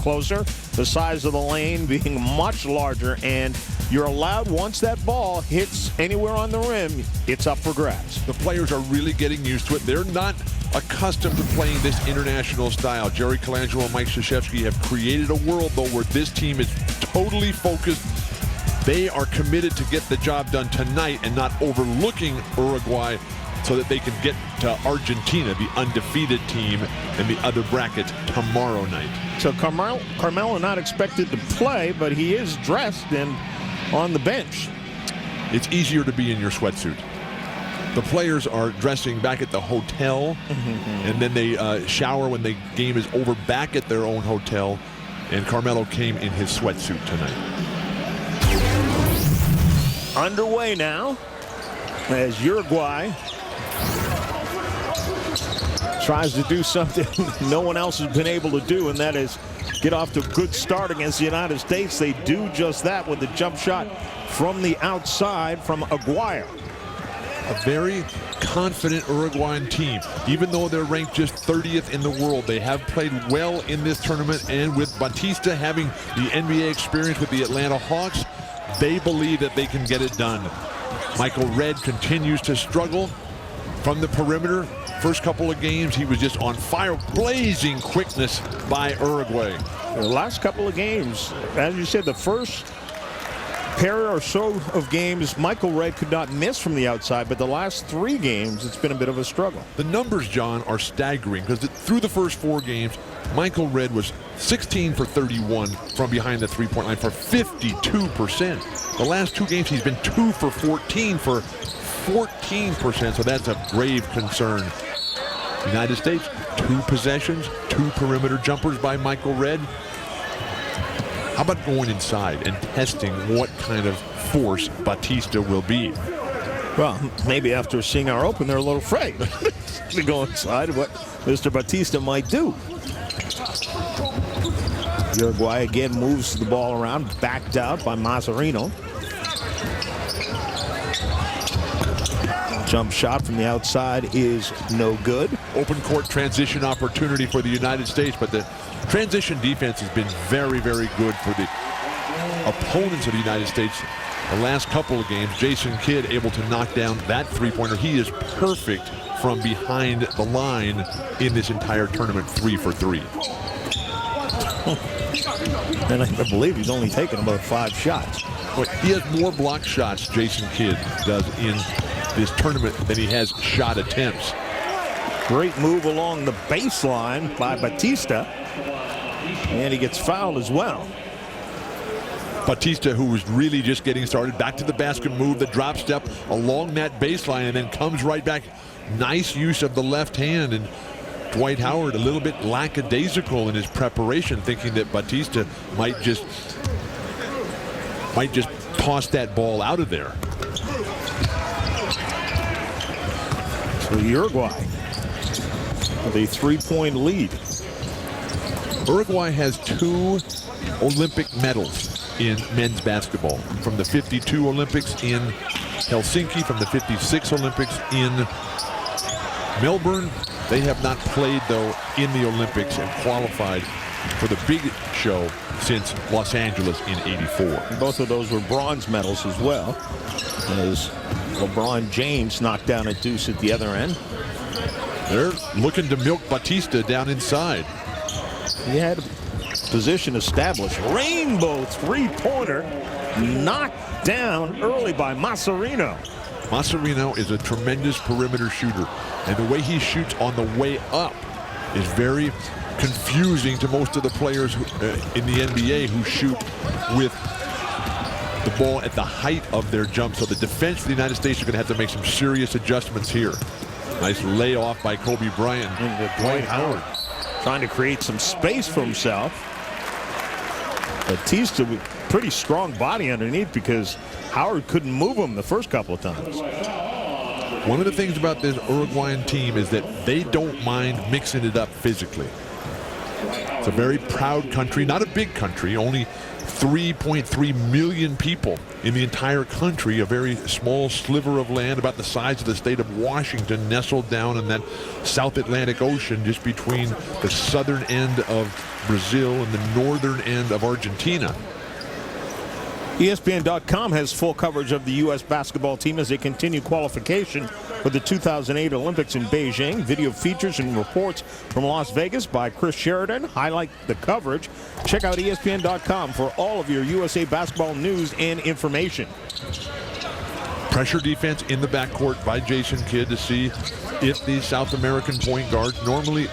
closer, the size of the lane being much larger, and you're allowed, once that ball hits anywhere on the rim, it's up for grabs. The players are really getting used to it. They're not accustomed to playing this international style. Jerry Colangelo and Mike Krzyzewski have created a world, though, where this team is totally focused. They are committed to get the job done tonight and not overlooking Uruguay so that they can get to Argentina, the undefeated team, in the other bracket tomorrow night. So Carmelo not expected to play, but he is dressed and on the bench. It's easier to be in your sweatsuit. The players are dressing back at the hotel, and then they shower when the game is over back at their own hotel, and Carmelo came in his sweatsuit tonight. Underway now as Uruguay tries to do something no one else has been able to do, and that is get off to a good start against the United States. They do just that with the jump shot from the outside from Aguirre. A very confident Uruguayan team. Even though they're ranked just 30th in the world, they have played well in this tournament, and with Batista having the NBA experience with the Atlanta Hawks, they believe that they can get it done. Michael Redd continues to struggle from the perimeter. First couple of games, he was just on fire. Blazing quickness by Uruguay. The last couple of games, as you said, the first pair or so of games, Michael Redd could not miss from the outside, but the last 3 games, it's been a bit of a struggle. The numbers, John, are staggering because through the first 4 games, Michael Redd was 16 for 31 from behind the three-point line for 52%. The last 2 games, he's been 2 for 14 for 14%, so that's a grave concern. United States, 2 possessions, 2 perimeter jumpers by Michael Redd. How about going inside and testing what kind of force Batista will be? Well, maybe after seeing our open, they're a little afraid to go inside what Mr. Batista might do. Uruguay again moves the ball around, backed out by Mazzarino. Jump shot from the outside is no good. Open court transition opportunity for the United States, but the transition defense has been very, very good for the opponents of the United States. The last couple of games, Jason Kidd able to knock down that three-pointer. He is perfect from behind the line in this entire tournament, 3 for 3. And I believe he's only taken about 5 shots. But he has more block shots, Jason Kidd does, in this tournament than he has shot attempts. Great move along the baseline by Batista. And he gets fouled as well. Batista, who was really just getting started, back to the basket move, the drop step along that baseline, and then comes right back. Nice use of the left hand, and Dwight Howard a little bit lackadaisical in his preparation, thinking that Batista might just toss that ball out of there. So Uruguay with a 3-point lead. Uruguay has 2 Olympic medals in men's basketball, from the 52 Olympics in Helsinki, from the 56 Olympics in Melbourne. They have not played, though, in the Olympics and qualified for the big show since Los Angeles in '84. Both of those were bronze medals as well, as LeBron James knocked down a deuce at the other end. They're looking to milk Batista down inside. He had position established. Rainbow 3-pointer knocked down early by Mazzarino. Mazzarino is a tremendous perimeter shooter, and the way he shoots on the way up is very confusing to most of the players in the NBA who shoot with the ball at the height of their jump. So the defense of the United States are going to have to make some serious adjustments here. Nice layoff by Kobe Bryant. And Dwight Howard trying to create some space for himself. Batista with pretty strong body underneath because Howard couldn't move him the first couple of times. One of the things about this Uruguayan team is that they don't mind mixing it up physically. It's a very proud country, not a big country, only 3.3 million people in the entire country, a very small sliver of land about the size of the state of Washington, nestled down in that South Atlantic Ocean just between the southern end of Brazil and the northern end of Argentina. ESPN.com has full coverage of the U.S. basketball team as they continue qualification for the 2008 Olympics in Beijing. Video features and reports from Las Vegas by Chris Sheridan highlight the coverage. Check out ESPN.com for all of your USA basketball news and information. Pressure defense in the backcourt by Jason Kidd to see if these South American point guards, normally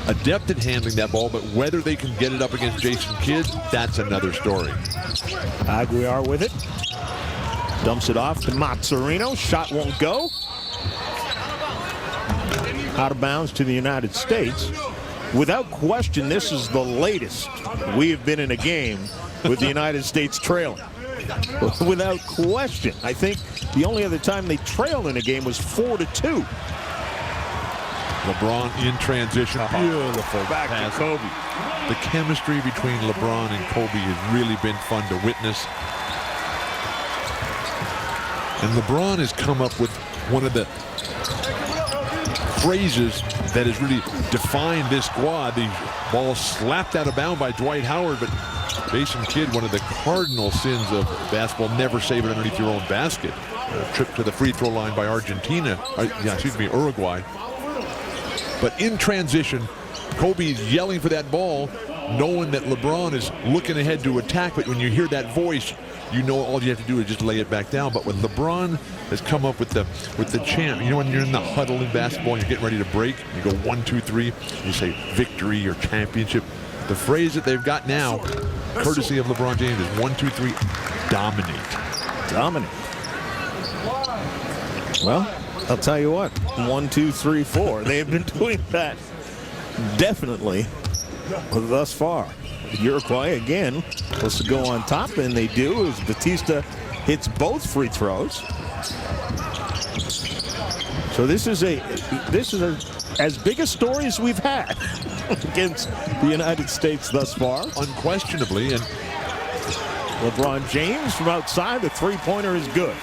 adept at handling that ball, but whether they can get it up against Jason Kidd, that's another story. Aguiar with it. Dumps it off to Mazzarino. Shot won't go. Out of bounds to the United States. Without question, this is the latest we have been in a game with the United States trailing. Without question. I think the only other time they trailed in a game was 4-2. LeBron in transition. Beautiful back pass. to Kobe. The chemistry between LeBron and Kobe has really been fun to witness. And LeBron has come up with one of the phrases that has really defined this squad. The ball slapped out of bounds by Dwight Howard, but Jason Kidd, one of the cardinal sins of basketball, never save it underneath your own basket. A trip to the free throw line by Uruguay. But in transition, Kobe is yelling for that ball, knowing that LeBron is looking ahead to attack. But when you hear that voice, you know all you have to do is just lay it back down. But when LeBron has come up with the chant, you know, when you're in the huddle in basketball and you're getting ready to break, you go 1, 2, 3, you say victory or championship. The phrase that they've got now, courtesy of LeBron James, is 1, 2, 3, dominate. Dominate. Well, I'll tell you what, 1, 2, 3, 4. They've been doing that definitely thus far. Uruguay again was to go on top, and they do as Batista hits both free throws. So this is as big a story as we've had against the United States thus far. Unquestionably, and LeBron James from outside, the three-pointer is good.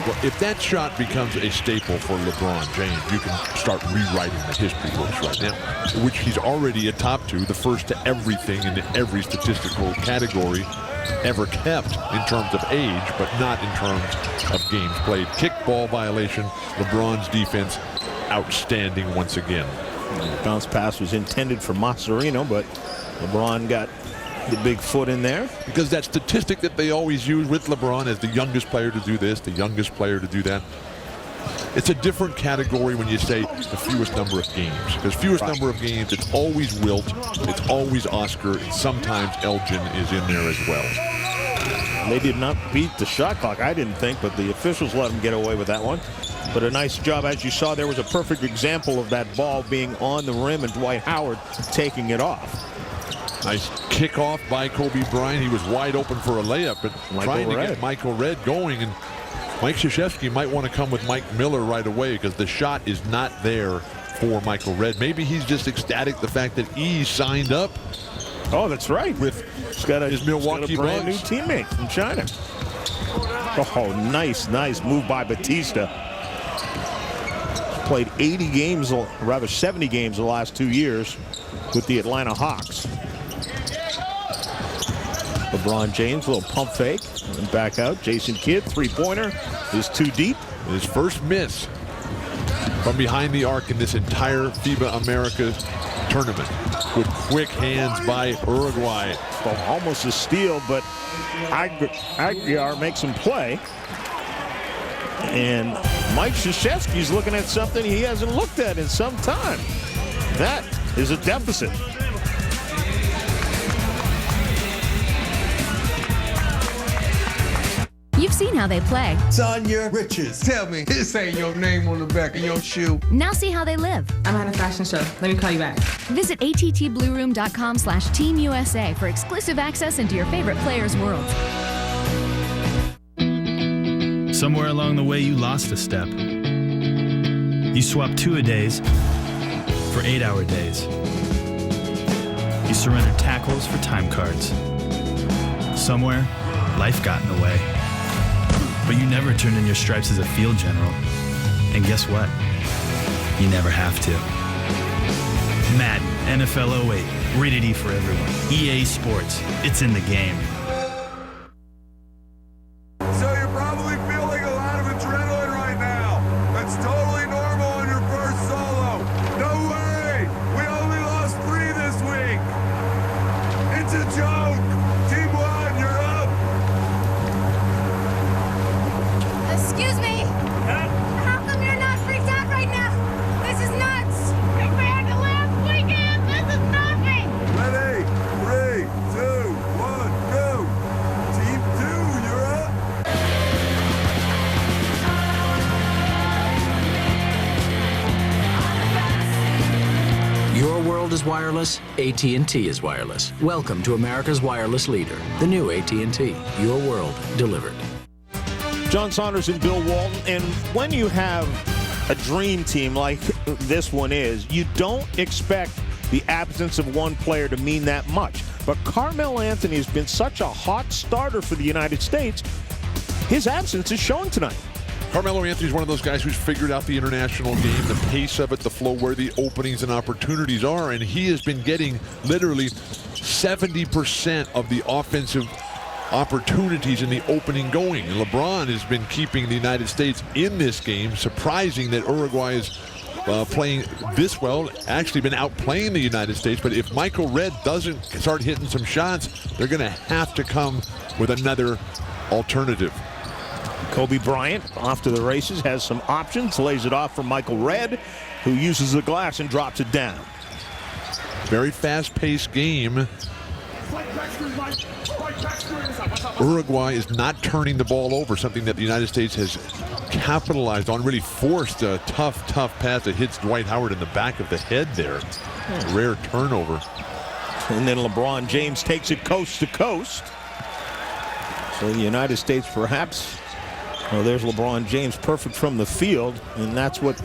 Well, if that shot becomes a staple for LeBron James, you can start rewriting the history books right now, which he's already a top 2, the first to everything in every statistical category ever kept in terms of age, but not in terms of games played. Kickball violation, LeBron's defense outstanding once again. The bounce pass was intended for Mazzarino, but LeBron got the big foot in there. Because that statistic that they always use with LeBron as the youngest player to do this, the youngest player to do that, it's a different category when you say the fewest number of games. Because fewest number of games, it's always Wilt, it's always Oscar, and sometimes Elgin is in there as well. They did not beat the shot clock, I didn't think, but the officials let them get away with that one. But a nice job. As you saw, there was a perfect example of that ball being on the rim and Dwight Howard taking it off. Nice kickoff by Kobe Bryant. He was wide open for a layup, but trying to get Michael Redd going. And Mike Krzyzewski might want to come with Mike Miller right away because the shot is not there for Michael Redd. Maybe he's just ecstatic the fact that he signed up. Oh, that's right. With his Milwaukee brand new teammate from China. Oh, nice move by Batista. Played 80 games, or rather 70 games the last 2 years with the Atlanta Hawks. LeBron James, a little pump fake, and back out. Jason Kidd, three-pointer, is too deep. His first miss from behind the arc in this entire FIBA Americas tournament. With quick hands by Uruguay. Well, almost a steal, but Aguiar makes him play. And Mike Krzyzewski's looking at something he hasn't looked at in some time. That is a deficit. You've seen how they play. Sonya Riches. Tell me, this ain't your name on the back of your shoe. Now see how they live. I'm at a fashion show. Let me call you back. Visit attblueroom.com/teamusa for exclusive access into your favorite players' worlds. Somewhere along the way, you lost a step. You swapped 2-a-days for 8-hour days. You surrendered tackles for time cards. Somewhere, life got in the way. But you never turned in your stripes as a field general. And guess what? You never have to. Madden, NFL 08, rated E for everyone. EA Sports, it's in the game. So you're probably feeling a lot of adrenaline right now. That's totally normal on your first solo. No way! We only lost 3 this week. It's a joke. Team 1, you're up. Excuse me? How come you're not freaked out right now? This is nuts! Compared to last weekend, this is nothing! Ready? 3, 2, 1, go! Team 2, you're up. Your world is wireless, AT&T is wireless. Welcome to America's wireless leader, the new AT&T. Your world delivered. John Saunders and Bill Walton. And when you have a dream team like this one is, you don't expect the absence of one player to mean that much. But Carmelo Anthony has been such a hot starter for the United States. His absence is showing tonight. Carmelo Anthony is one of those guys who's figured out the international game, the pace of it, the flow, where the openings and opportunities are, and he has been getting literally 70% of the offensive opportunities in the opening going. And LeBron has been keeping the United States in this game. Surprising that Uruguay is playing this well, actually been outplaying the United States. But if Michael Redd doesn't start hitting some shots, they're going to have to come with another alternative. Kobe Bryant off to the races, has some options, lays it off for Michael Redd, who uses the glass and drops it down. Very fast-paced game. Uruguay is not turning the ball over, something that the United States has capitalized on, really forced a tough pass that hits Dwight Howard in the back of the head there. Rare turnover. And then LeBron James takes it coast to coast. So the United States perhaps, well, there's LeBron James, perfect from the field, and that's what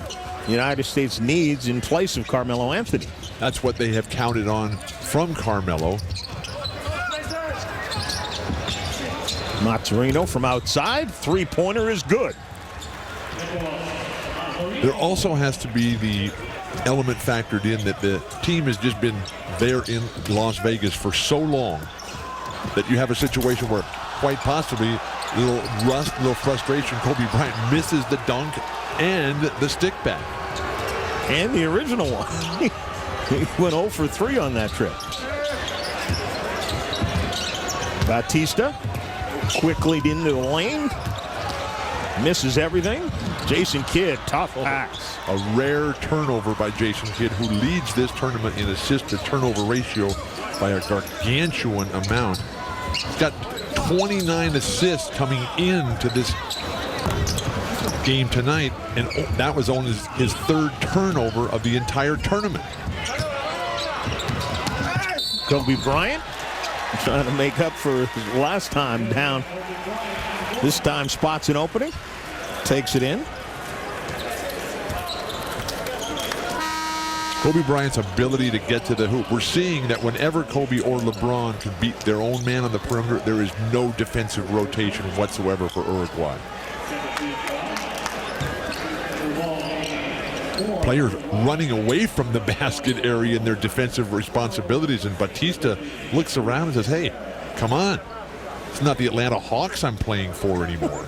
the United States needs in place of Carmelo Anthony. That's what they have counted on from Carmelo. Mazzarino from outside, three-pointer is good. There also has to be the element factored in that the team has just been there in Las Vegas for so long that you have a situation where quite possibly a little rust, a little frustration. Kobe Bryant misses the dunk and the stick back. And the original one. He went 0 for 3 on that trip. Batista quickly into the lane. Misses everything. Jason Kidd, tough pass. A rare turnover by Jason Kidd, who leads this tournament in assist to turnover ratio by a gargantuan amount. He's got 29 assists coming into this game tonight, and that was only his 3rd turnover of the entire tournament. Kobe Bryant trying to make up for his last time down. This time spots an opening, takes it in. Kobe Bryant's ability to get to the hoop. We're seeing that whenever Kobe or LeBron can beat their own man on the perimeter, there is no defensive rotation whatsoever for Uruguay. Players running away from the basket area in their defensive responsibilities, and Batista looks around and says, hey, come on. It's not the Atlanta Hawks I'm playing for anymore.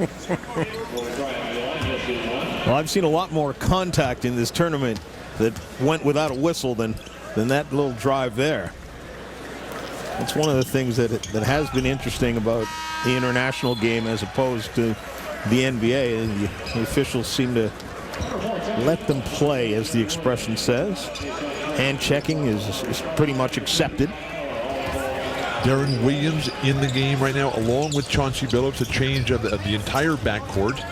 Well, I've seen a lot more contact in this tournament that went without a whistle than that little drive there. That's one of the things that has been interesting about the international game as opposed to the NBA. The officials seem to let them play, as the expression says. Hand checking is pretty much accepted. Darren Williams in the game right now, along with Chauncey Billups, a change of the entire backcourt.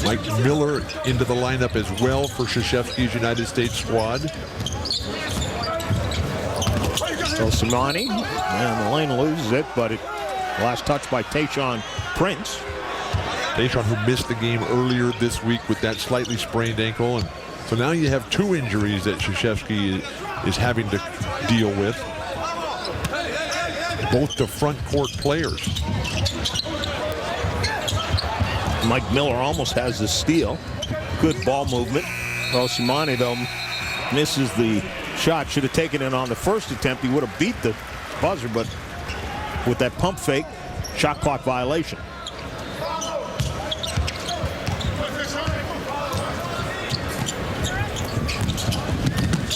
Mike Miller into the lineup as well for Krzyzewski's United States squad. So Simani, and the lane loses it, but last touch by Tayshaun Prince. Tayshaun, who missed the game earlier this week with that slightly sprained ankle. And so now you have 2 injuries that Krzyzewski is having to deal with. Both the front court players. Mike Miller almost has the steal. Good ball movement. Osimani, though, misses the shot. Should have taken it on the first attempt. He would have beat the buzzer, but with that pump fake, shot clock violation.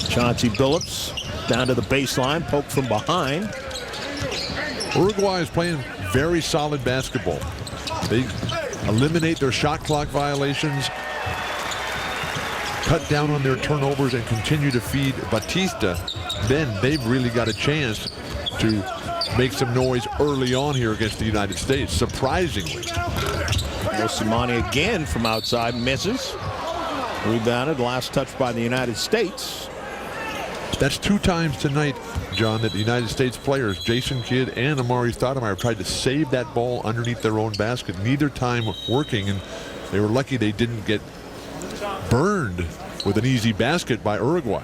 Chauncey Billups down to the baseline, poked from behind. Uruguay is playing very solid basketball. They eliminate their shot clock violations, cut down on their turnovers, and continue to feed Batista. Then they've really got a chance to make some noise early on here against the United States, surprisingly. Osimani again from outside, misses. Rebounded, last touch by the United States. That's 2 times tonight, John, that the United States players, Jason Kidd and Amari Stoudemire, tried to save that ball underneath their own basket. Neither time working, and they were lucky they didn't get burned with an easy basket by Uruguay.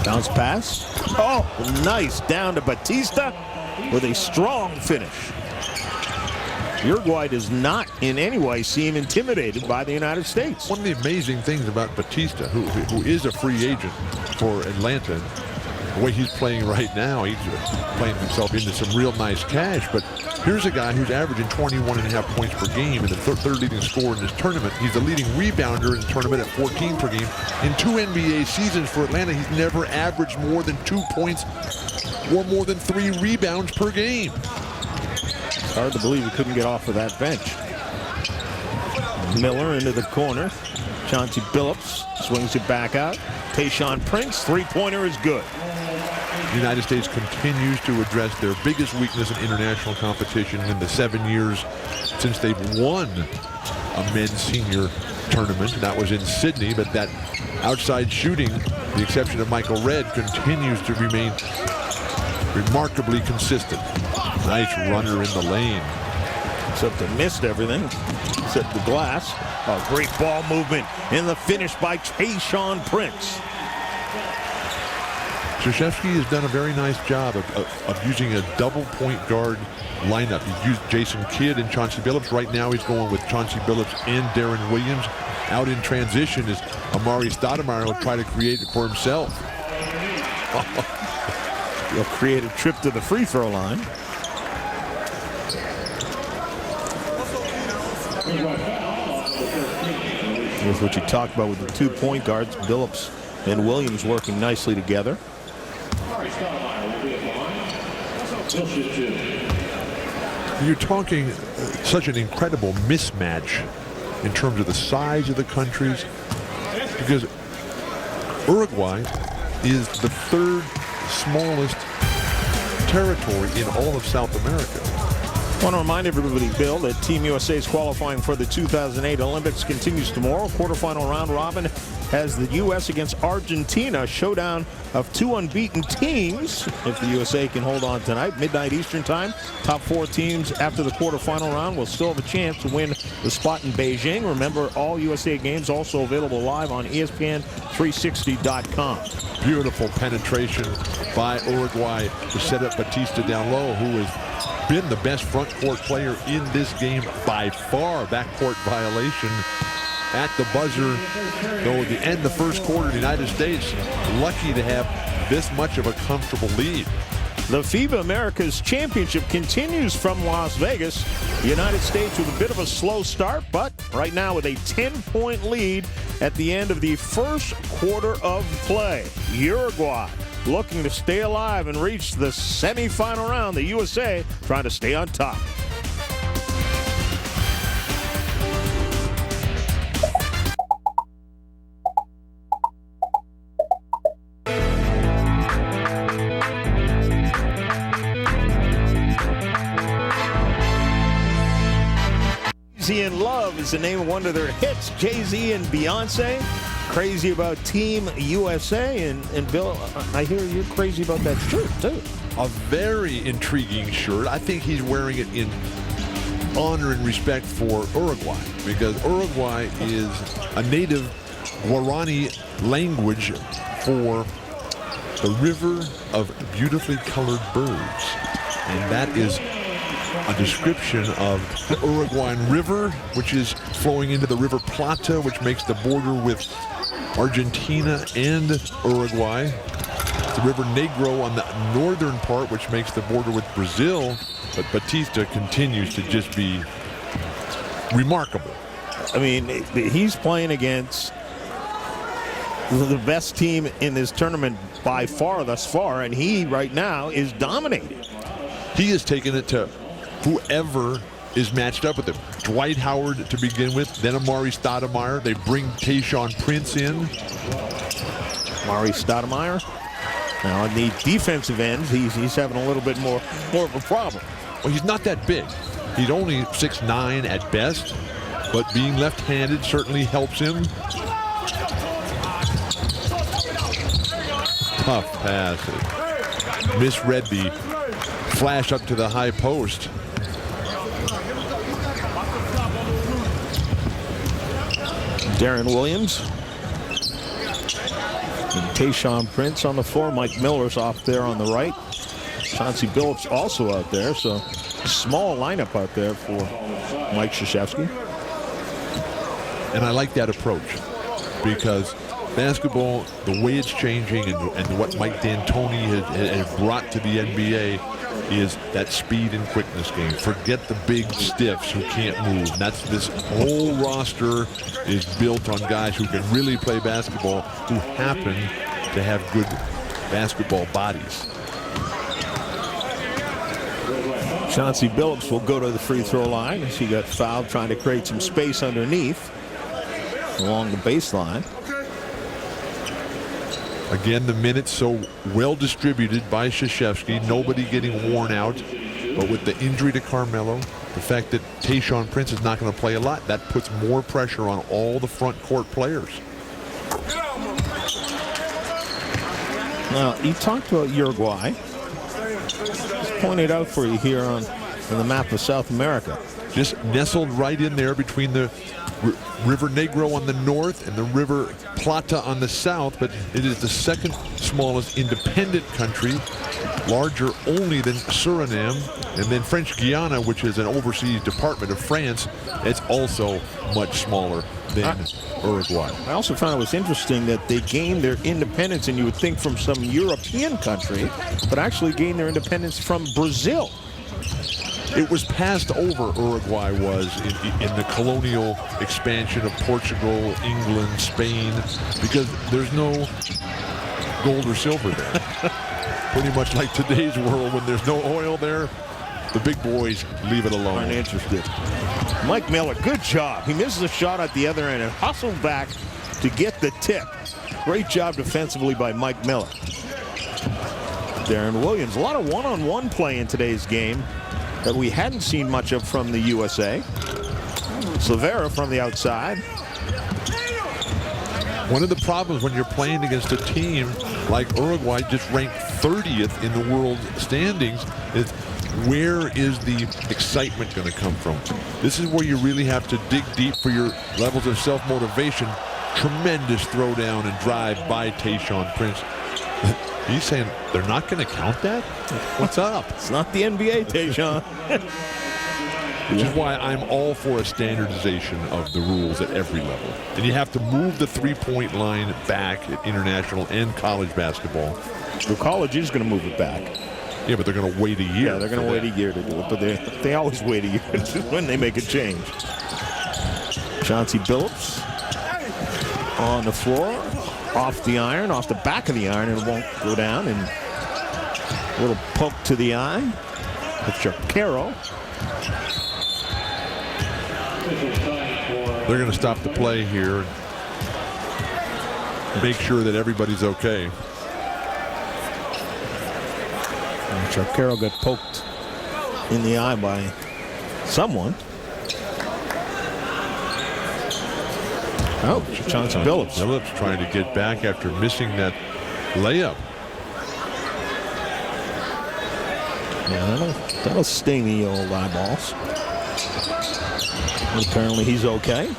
Bounce pass. Oh, nice. Down to Batista with a strong finish. Uruguay does not in any way seem intimidated by the United States. One of the amazing things about Batista, who is a free agent for Atlanta, the way he's playing right now, he's playing himself into some real nice cash. But here's a guy who's averaging 21.5 points per game and the third leading scorer in this tournament. He's the leading rebounder in the tournament at 14 per game. In 2 NBA seasons for Atlanta, he's never averaged more than 2 points or more than 3 rebounds per game. It's hard to believe he couldn't get off of that bench. Miller into the corner. Chauncey Billups swings it back out. Tayshaun Prince, three-pointer is good. The United States continues to address their biggest weakness in international competition in the 7 years since they've won a men's senior tournament. That was in Sydney, but that outside shooting, the exception of Michael Redd, continues to remain remarkably consistent. Nice runner in the lane. Except they missed everything, except the glass. A great ball movement in the finish by Tayshaun Prince. Krzyzewski has done a very nice job of using a double point guard lineup. He used Jason Kidd and Chauncey Billups. Right now he's going with Chauncey Billups and Darren Williams. Out in transition is Amari Stoudemire, will try to create it for himself. He'll create a trip to the free throw line. Here's what you talked about with the 2 point guards, Billups and Williams working nicely together. You're talking such an incredible mismatch in terms of the size of the countries, because Uruguay is the 3rd smallest territory in all of South America. I want to remind everybody, Bill, that Team USA's qualifying for the 2008 Olympics continues tomorrow. Quarterfinal round robin has the U.S. against Argentina, a showdown of 2 unbeaten teams. If the USA can hold on tonight, midnight Eastern time, top 4 teams after the quarterfinal round will still have a chance to win the spot in Beijing. Remember, all USA games also available live on ESPN360.com. Beautiful penetration by Uruguay to set up Batista down low, who has been the best front court player in this game by far. Backcourt violation at the buzzer. Though at the end of the first quarter, the United States lucky to have this much of a comfortable lead. The FIBA Americas Championship continues from Las Vegas. The United States with a bit of a slow start, but right now with a 10-point lead at the end of the first quarter of play. Uruguay looking to stay alive and reach the semifinal round. The USA trying to stay on top. Jay-Z in Love is the name of one of their hits. Jay-Z and Beyonce. Crazy about Team USA. And Bill, I hear you're crazy about that shirt, too. A very intriguing shirt. I think he's wearing it in honor and respect for Uruguay, because Uruguay is a native Guarani language for the river of beautifully colored birds. And that is a description of the Uruguayan River, which is flowing into the River Plata, which makes the border with Argentina and Uruguay. The River Negro on the northern part, which makes the border with Brazil. But Batista continues to just be remarkable. I mean, he's playing against the best team in this tournament by far thus far, and he right now is dominating. He has taken it to whoever is matched up with him. Dwight Howard to begin with, then Amari Stoudemire. They bring Tayshaun Prince in. Amari Stoudemire. Now on the defensive end, he's having a little bit more of a problem. Well, he's not that big. He's only 6'9" at best, but being left-handed certainly helps him. Tough pass. Misread the flash up to the high post. Darren Williams. And Tayshaun Prince on the floor. Mike Miller's off there on the right. Chauncey Billups also out there. So small lineup out there for Mike Krzyzewski. And I like that approach, because basketball, the way it's changing and what Mike D'Antoni has brought to the NBA is that speed and quickness game. Forget the big stiffs who can't move. This whole roster is built on guys who can really play basketball, who happen to have good basketball bodies. Chauncey Billups will go to the free throw line as he got fouled trying to create some space underneath along the baseline. Again, the minutes so well distributed by Krzyzewski, nobody getting worn out. But with the injury to Carmelo, the fact that Tayshaun Prince is not going to play a lot, that puts more pressure on all the front court players. Now, you talked about Uruguay. Just pointed out for you here on the map of South America. Just nestled right in there between the River Negro on the north and the River Plata on the south, but it is the second smallest independent country, larger only than Suriname, and then French Guiana, which is an overseas department of France. It's also much smaller than Uruguay. I also found it was interesting that they gained their independence, and you would think from some European country, but actually gained their independence from Brazil. It was passed over, Uruguay was, in the colonial expansion of Portugal, England, Spain, because there's no gold or silver there. Pretty much like today's world, when there's no oil there, the big boys leave it alone. Aren't interested. Mike Miller, good job. He misses a shot at the other end and hustled back to get the tip. Great job defensively by Mike Miller. Darren Williams, a lot of one-on-one play in today's game that we hadn't seen much of from the USA. Silvera from the outside. One of the problems when you're playing against a team like Uruguay, just ranked 30th in the world standings, is where is the excitement going to come from? This is where you really have to dig deep for your levels of self-motivation. Tremendous throwdown and drive by Tayshaun Prince. He's saying they're not going to count that? What's up? It's not the NBA, Tayshaun. Which is why I'm all for a standardization of the rules at every level. And you have to move the three-point line back at international and college basketball. The college is going to move it back. Yeah, but they're going to wait a year. Yeah, they're going to wait a year to do it, but they always wait a year when they make a change. Chauncey Billups on the floor, off the iron, off the back of the iron, and it won't go down. And a little poke to the eye. It's Shapiro. They're going to stop the play here and make sure that everybody's okay. And Shapiro got poked in the eye by someone. Oh, Chauncey Billups. Billups trying to get back after missing that layup. Yeah, that'll sting the old eyeballs. Apparently he's okay.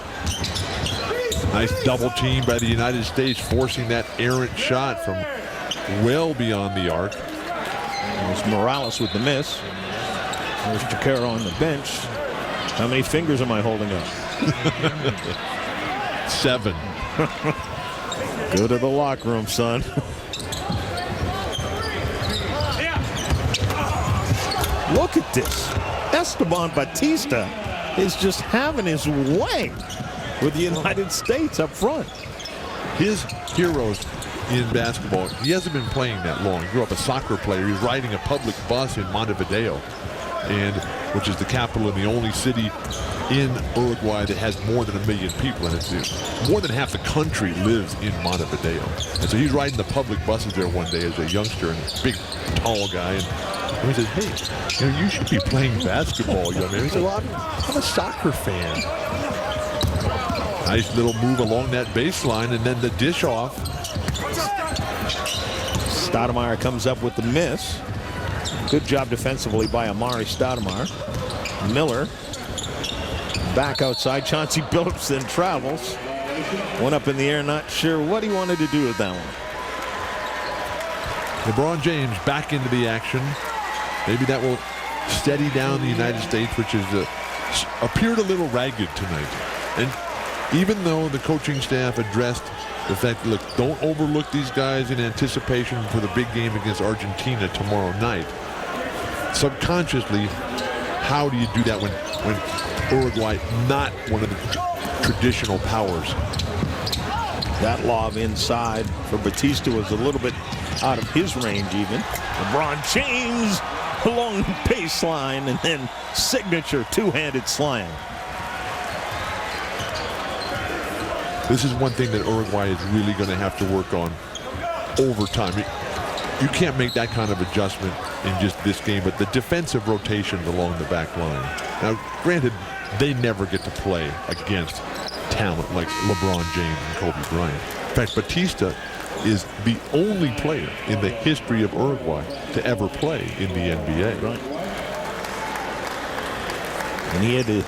Nice double team by the United States, forcing that errant shot from well beyond the arc. There's Morales with the miss. There's Chikara on the bench. How many fingers am I holding up? 7. Go to the locker room, son. Look at this. Esteban Batista is just having his way with the United States up front. His heroes in basketball, he hasn't been playing that long. He grew up a soccer player. He's riding a public bus in Montevideo, which is the capital and the only city in Uruguay that has more than 1 million people in it. More than half the country lives in Montevideo. And so he's riding the public buses there one day as a youngster, and a big, tall guy. And he says, hey, you should be playing basketball, young man. He said, well, I'm a soccer fan. Nice little move along that baseline, and then the dish off. Stoudemire comes up with the miss. Good job defensively by Amari Stoudemire. Miller back outside. Chauncey Billups then travels. One up in the air, not sure what he wanted to do with that one. LeBron James back into the action. Maybe that will steady down the United States, which has appeared a little ragged tonight. And even though the coaching staff addressed the fact, look, don't overlook these guys in anticipation for the big game against Argentina tomorrow night. Subconsciously, how do you do that when Uruguay not one of the traditional powers? That lob inside for Batista was a little bit out of his range even. LeBron James along the baseline, and then signature two-handed slam. This is one thing that Uruguay is really going to have to work on over time. You can't make that kind of adjustment in just this game, but the defensive rotations along the back line. Now, granted, they never get to play against talent like LeBron James and Kobe Bryant. In fact, Batista is the only player in the history of Uruguay to ever play in the NBA. Right. And he had to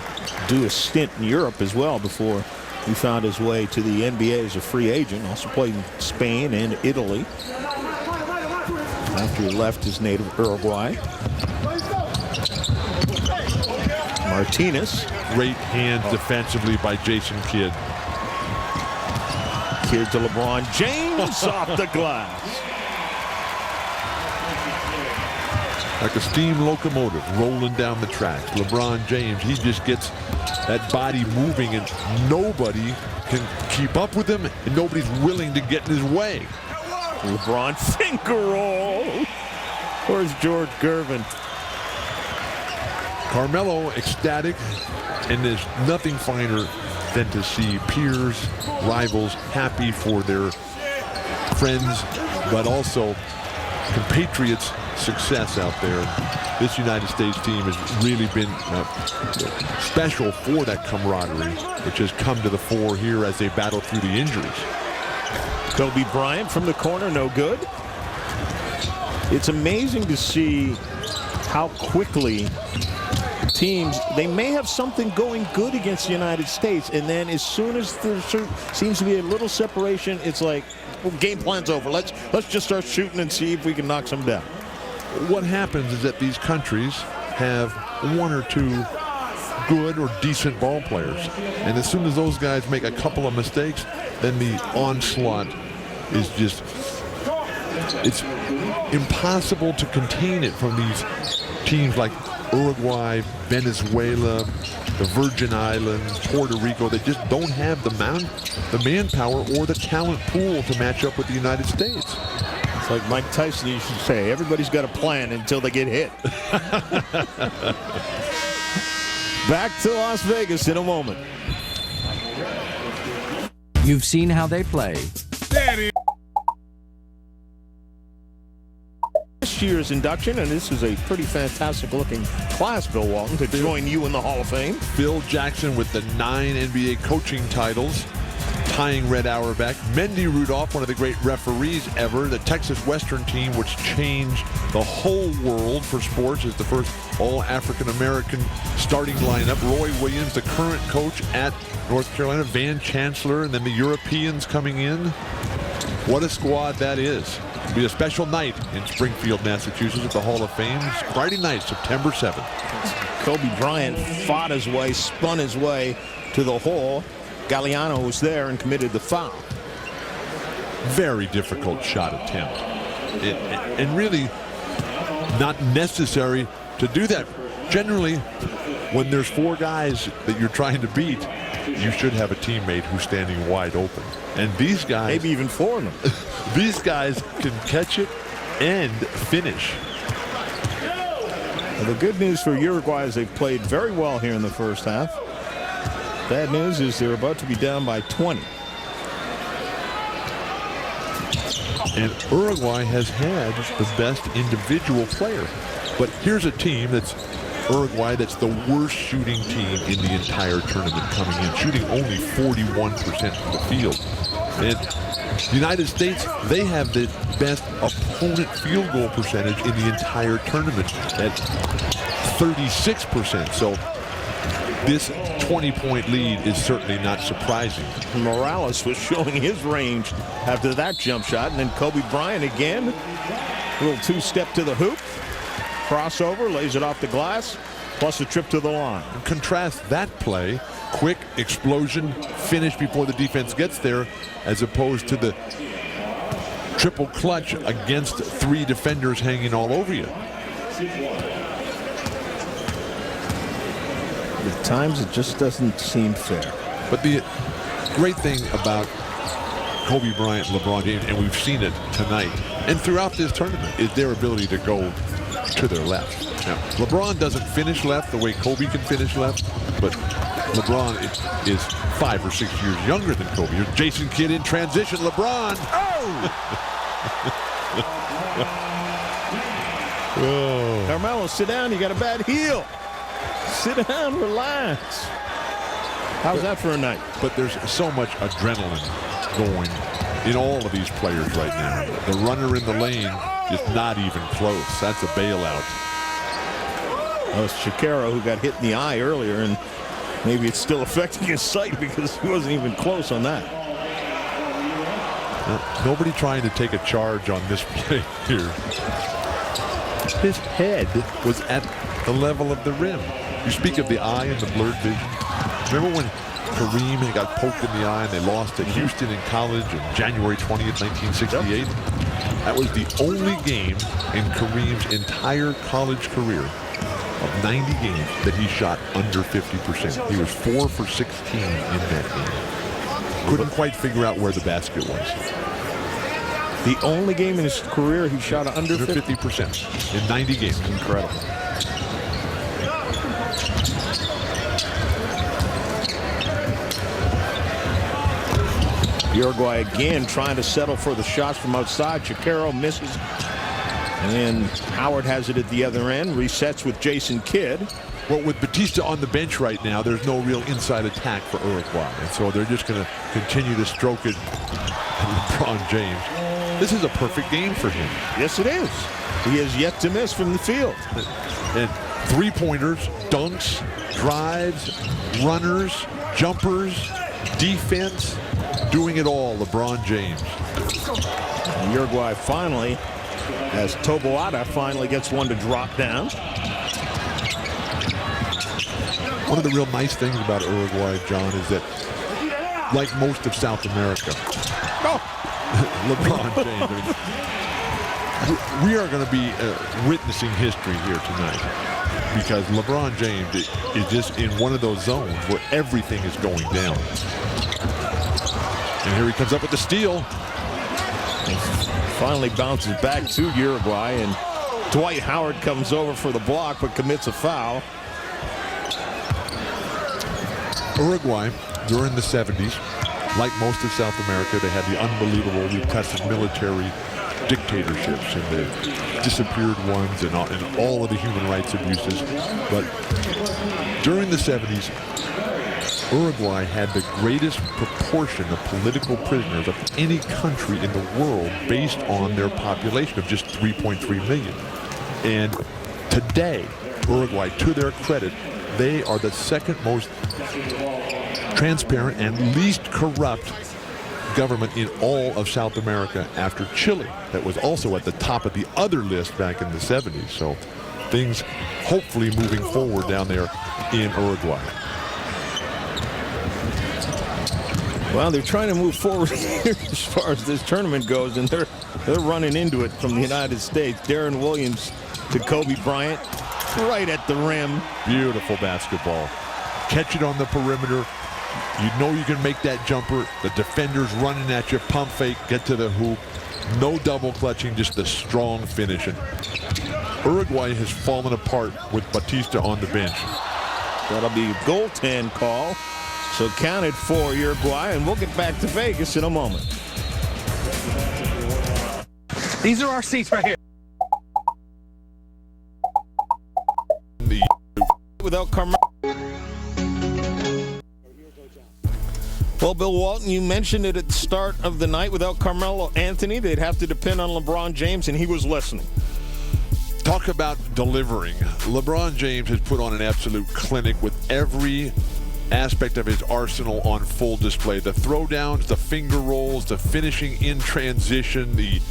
do a stint in Europe as well before he found his way to the NBA as a free agent. Also played in Spain and Italy after he left his native Uruguay. Martinez. Great hand defensively by Jason Kidd. Kidd to LeBron James off the glass. Like a steam locomotive rolling down the track. LeBron James, he just gets that body moving, and nobody can keep up with him, and nobody's willing to get in his way. LeBron finger roll. Where's George Gervin? Carmelo ecstatic, and there's nothing finer than to see peers, rivals happy for their friends, but also compatriots' success out there. This United States team has really been special for that camaraderie, which has come to the fore here as they battle through the injuries. Kobe Bryant from the corner, no good. It's amazing to see how quickly teams, they may have something going good against the United States, and then as soon as there seems to be a little separation, it's like, well, game plan's over. Let's just start shooting and see if we can knock some down. What happens is that these countries have one or two good or decent ball players, and as soon as those guys make a couple of mistakes, then the onslaught is just, it's impossible to contain it from these teams like Uruguay, Venezuela, the Virgin Islands, Puerto Rico, that just don't have the manpower or the talent pool to match up with the United States. It's like Mike Tyson used to say, everybody's got a plan until they get hit. Back to Las Vegas in a moment. You've seen how they play. This year's induction, and this is a pretty fantastic looking class, Bill Walton, to join you in the Hall of Fame. Phil Jackson with the 9 NBA coaching titles. tying Red Auerbach. Mendy Rudolph, one of the great referees ever. The Texas Western team, which changed the whole world for sports, is the first all-African-American starting lineup. Roy Williams, the current coach at North Carolina. Van Chancellor, and then the Europeans coming in. What a squad that is. It'll be a special night in Springfield, Massachusetts at the Hall of Fame. It's Friday night, September 7th. Kobe Bryant fought his way, spun his way to the hole. Galliano was there and committed the foul. Very difficult shot attempt. And really not necessary to do that. Generally, when there's 4 guys that you're trying to beat, you should have a teammate who's standing wide open. And these guys... Maybe even 4 of them. These guys can catch it and finish. Well, the good news for Uruguay is they've played very well here in the first half. Bad news is they're about to be down by 20. And Uruguay has had the best individual player. But here's a team that's Uruguay that's the worst shooting team in the entire tournament coming in, shooting only 41% from the field. And the United States, they have the best opponent field goal percentage in the entire tournament at 36%. So this 20-point lead is certainly not surprising. Morales was showing his range after that jump shot, and then Kobe Bryant again. A little 2-step to the hoop. Crossover, lays it off the glass, plus a trip to the line. And contrast that play, quick explosion, finish before the defense gets there, as opposed to the triple clutch against 3 defenders hanging all over you. At times it just doesn't seem fair. But the great thing about Kobe Bryant and LeBron James, and we've seen it tonight and throughout this tournament, is their ability to go to their left. Now, LeBron doesn't finish left the way Kobe can finish left, but LeBron is 5 or 6 years younger than Kobe. Here's Jason Kidd in transition. LeBron. Oh! Carmelo, sit down. You got a bad heel. Sit down, relax. How's that for a night? But there's so much adrenaline going in all of these players right now. The runner in the lane is not even close. That's a bailout. That was Shakira who got hit in the eye earlier, and maybe it's still affecting his sight because he wasn't even close on that. Nobody trying to take a charge on this play here. His head was at the level of the rim. You speak of the eye and the blurred vision. Remember when Kareem got poked in the eye and they lost to Houston in college on January 20th, 1968? That was the only game in Kareem's entire college career of 90 games that he shot under 50%. He was 4 for 16 in that game. Couldn't quite figure out where the basket was. The only game in his career he shot under 50% in 90 games. Incredible. Uruguay again trying to settle for the shots from outside. Shakiro misses. And then Howard has it at the other end. Resets with Jason Kidd. Well, with Batista on the bench right now, there's no real inside attack for Uruguay. And so they're just going to continue to stroke it. LeBron James. This is a perfect game for him. Yes, it is. He has yet to miss from the field. And 3-pointers, dunks, drives, runners, jumpers, defense, doing it all, LeBron James. And Uruguay finally, as Taboada finally gets one to drop down. One of the real nice things about Uruguay, John, is that, like most of South America, LeBron James, we are going to be witnessing history here tonight, because LeBron James is just in one of those zones where everything is going down. And here he comes up with the steal. Finally bounces back to Uruguay, and Dwight Howard comes over for the block but commits a foul. Uruguay, during the 70s, like most of South America, they had the unbelievable repressive military dictatorships and the disappeared ones and all of the human rights abuses. But during the 70s, Uruguay had the greatest proportion of political prisoners of any country in the world based on their population of just 3.3 million. And today, Uruguay, to their credit, they are the second most transparent and least corrupt government in all of South America after Chile, that was also at the top of the other list back in the 70s. So things hopefully moving forward down there in Uruguay. Well, they're trying to move forward here as far as this tournament goes, and they're running into it from the United States. Darren Williams to Kobe Bryant, right at the rim. Beautiful basketball. Catch it on the perimeter. You know you can make that jumper. The defender's running at you. Pump fake, get to the hoop. No double clutching, just the strong finish. And Uruguay has fallen apart with Batista on the bench. That'll be a goaltend call. So counted for Uruguay, and we'll get back to Vegas in a moment. These are our seats right here. Without Carmelo. Well, Bill Walton, you mentioned it at the start of the night. Without Carmelo Anthony, they'd have to depend on LeBron James, and he was listening. Talk about delivering. LeBron James has put on an absolute clinic with every aspect of his arsenal on full display. The throwdowns, the finger rolls, the finishing in transition, the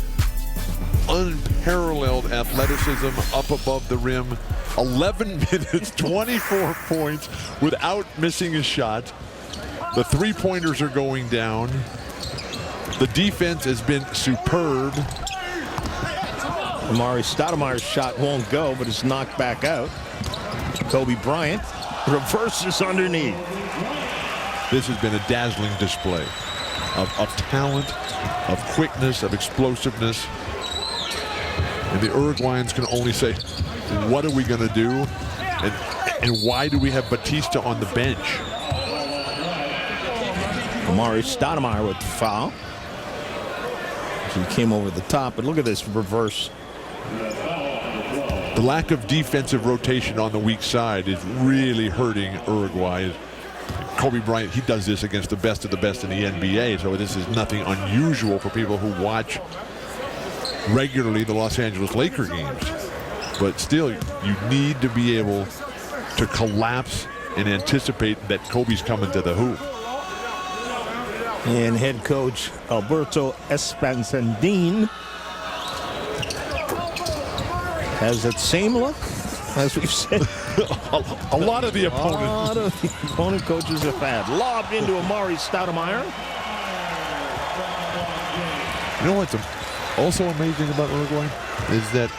unparalleled athleticism up above the rim. 11 minutes, 24 points without missing a shot. The three-pointers are going down. The defense has been superb. Amari Stoudemire's shot won't go, but it's knocked back out. Kobe Bryant reverses underneath. This has been a dazzling display of talent, of quickness, of explosiveness. And the Uruguayans can only say, what are we going to do? And why do we have Batista on the bench? Amari Stoudemire with the foul. He came over the top, but look at this reverse. The lack of defensive rotation on the weak side is really hurting Uruguay. Kobe Bryant, he does this against the best of the best in the NBA, so this is nothing unusual for people who watch regularly the Los Angeles Laker games. But still, you need to be able to collapse and anticipate that Kobe's coming to the hoop. And head coach Alberto Espancendín has that same look, as we've said. A lot of the opponent. A lot of the opponent coaches have had. Lobbed into Amari Stoudemire. You know what's also amazing about Uruguay is that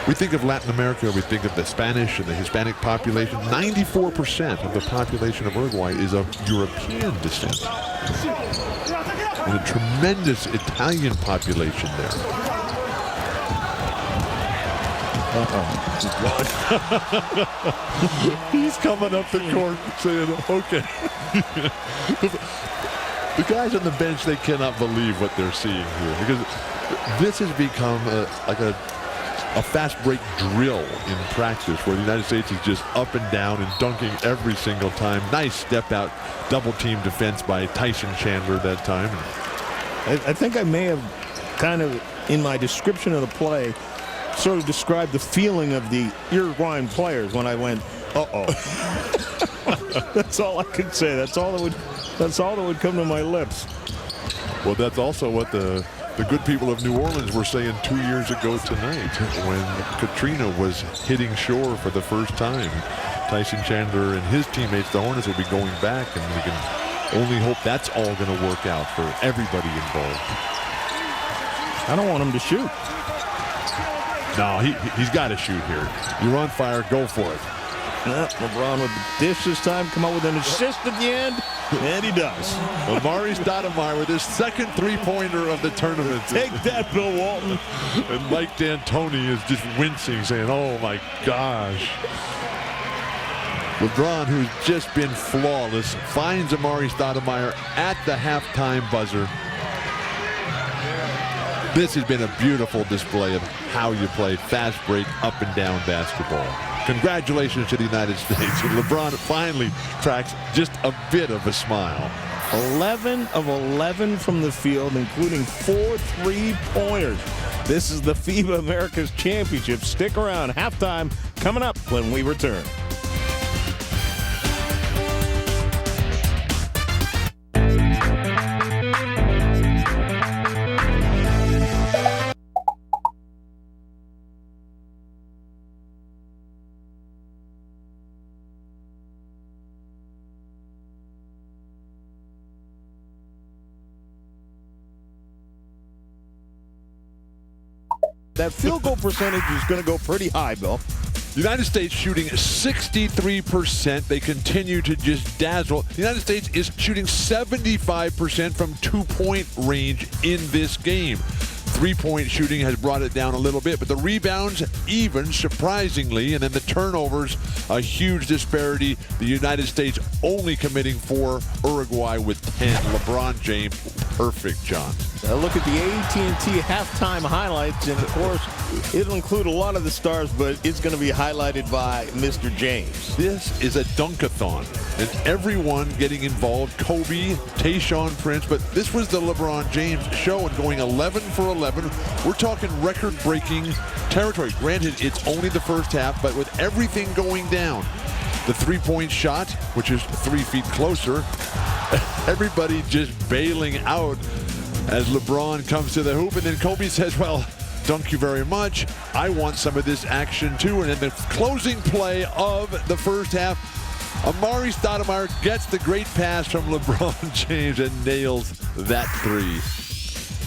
we think of Latin America, we think of the Spanish and the Hispanic population. 94% of the population of Uruguay is of European descent. And a tremendous Italian population there. He's coming up the court saying, okay. The guys on the bench, they cannot believe what they're seeing here, because this has become like a fast break drill in practice, where the United States is just up and down and dunking every single time. Nice step out, double team defense by Tyson Chandler that time. I think I may have kind of, in my description of the play, sort of described the feeling of the Uruguayan players when I went, uh-oh. That's all I could say. That's all that would come to my lips. Well, that's also what the good people of New Orleans were saying 2 years ago tonight when Katrina was hitting shore for the first time. Tyson Chandler and his teammates, the Hornets, will be going back, and we can only hope that's all going to work out for everybody involved. I don't want him to shoot. No, he's got to shoot here. You're on fire, go for it. LeBron with the dish this time, come up with an assist at the end, and he does. Amari Stoudemire with his second three-pointer of the tournament. Take that, Bill Walton. And Mike D'Antoni is just wincing, saying, oh my gosh. LeBron, who's just been flawless, finds Amari Stoudemire at the halftime buzzer. This has been a beautiful display of how you play fast break up and down basketball. congratulations to the United States. And LeBron finally cracks just a bit of a smile. 11 of 11 from the field, including 4 3-pointers. This is the FIBA Americas Championship. Stick around. Halftime coming up when we return. That field goal percentage is going to go pretty high, Bill. The United States shooting 63%. They continue to just dazzle. The United States is shooting 75% from two-point range in this game. Three-point shooting has brought it down a little bit, but the rebounds even, surprisingly, and then the turnovers, a huge disparity. The United States only committing 4, Uruguay with 10. LeBron James, perfect, John. Look at the AT&T halftime highlights, and of course, it'll include a lot of the stars, but it's going to be highlighted by Mr. James. This is a dunkathon, and everyone getting involved. Kobe, Tayshaun Prince, but this was the LeBron James show, and going 11 for 11. We're talking record-breaking territory. Granted, it's only the first half, but with everything going down, the three-point shot, which is 3 feet closer, everybody just bailing out as LeBron comes to the hoop, and then Kobe says, well, thank you very much. I want some of this action too. And in the closing play of the first half, Amari Stoudemire gets the great pass from LeBron James and nails that three.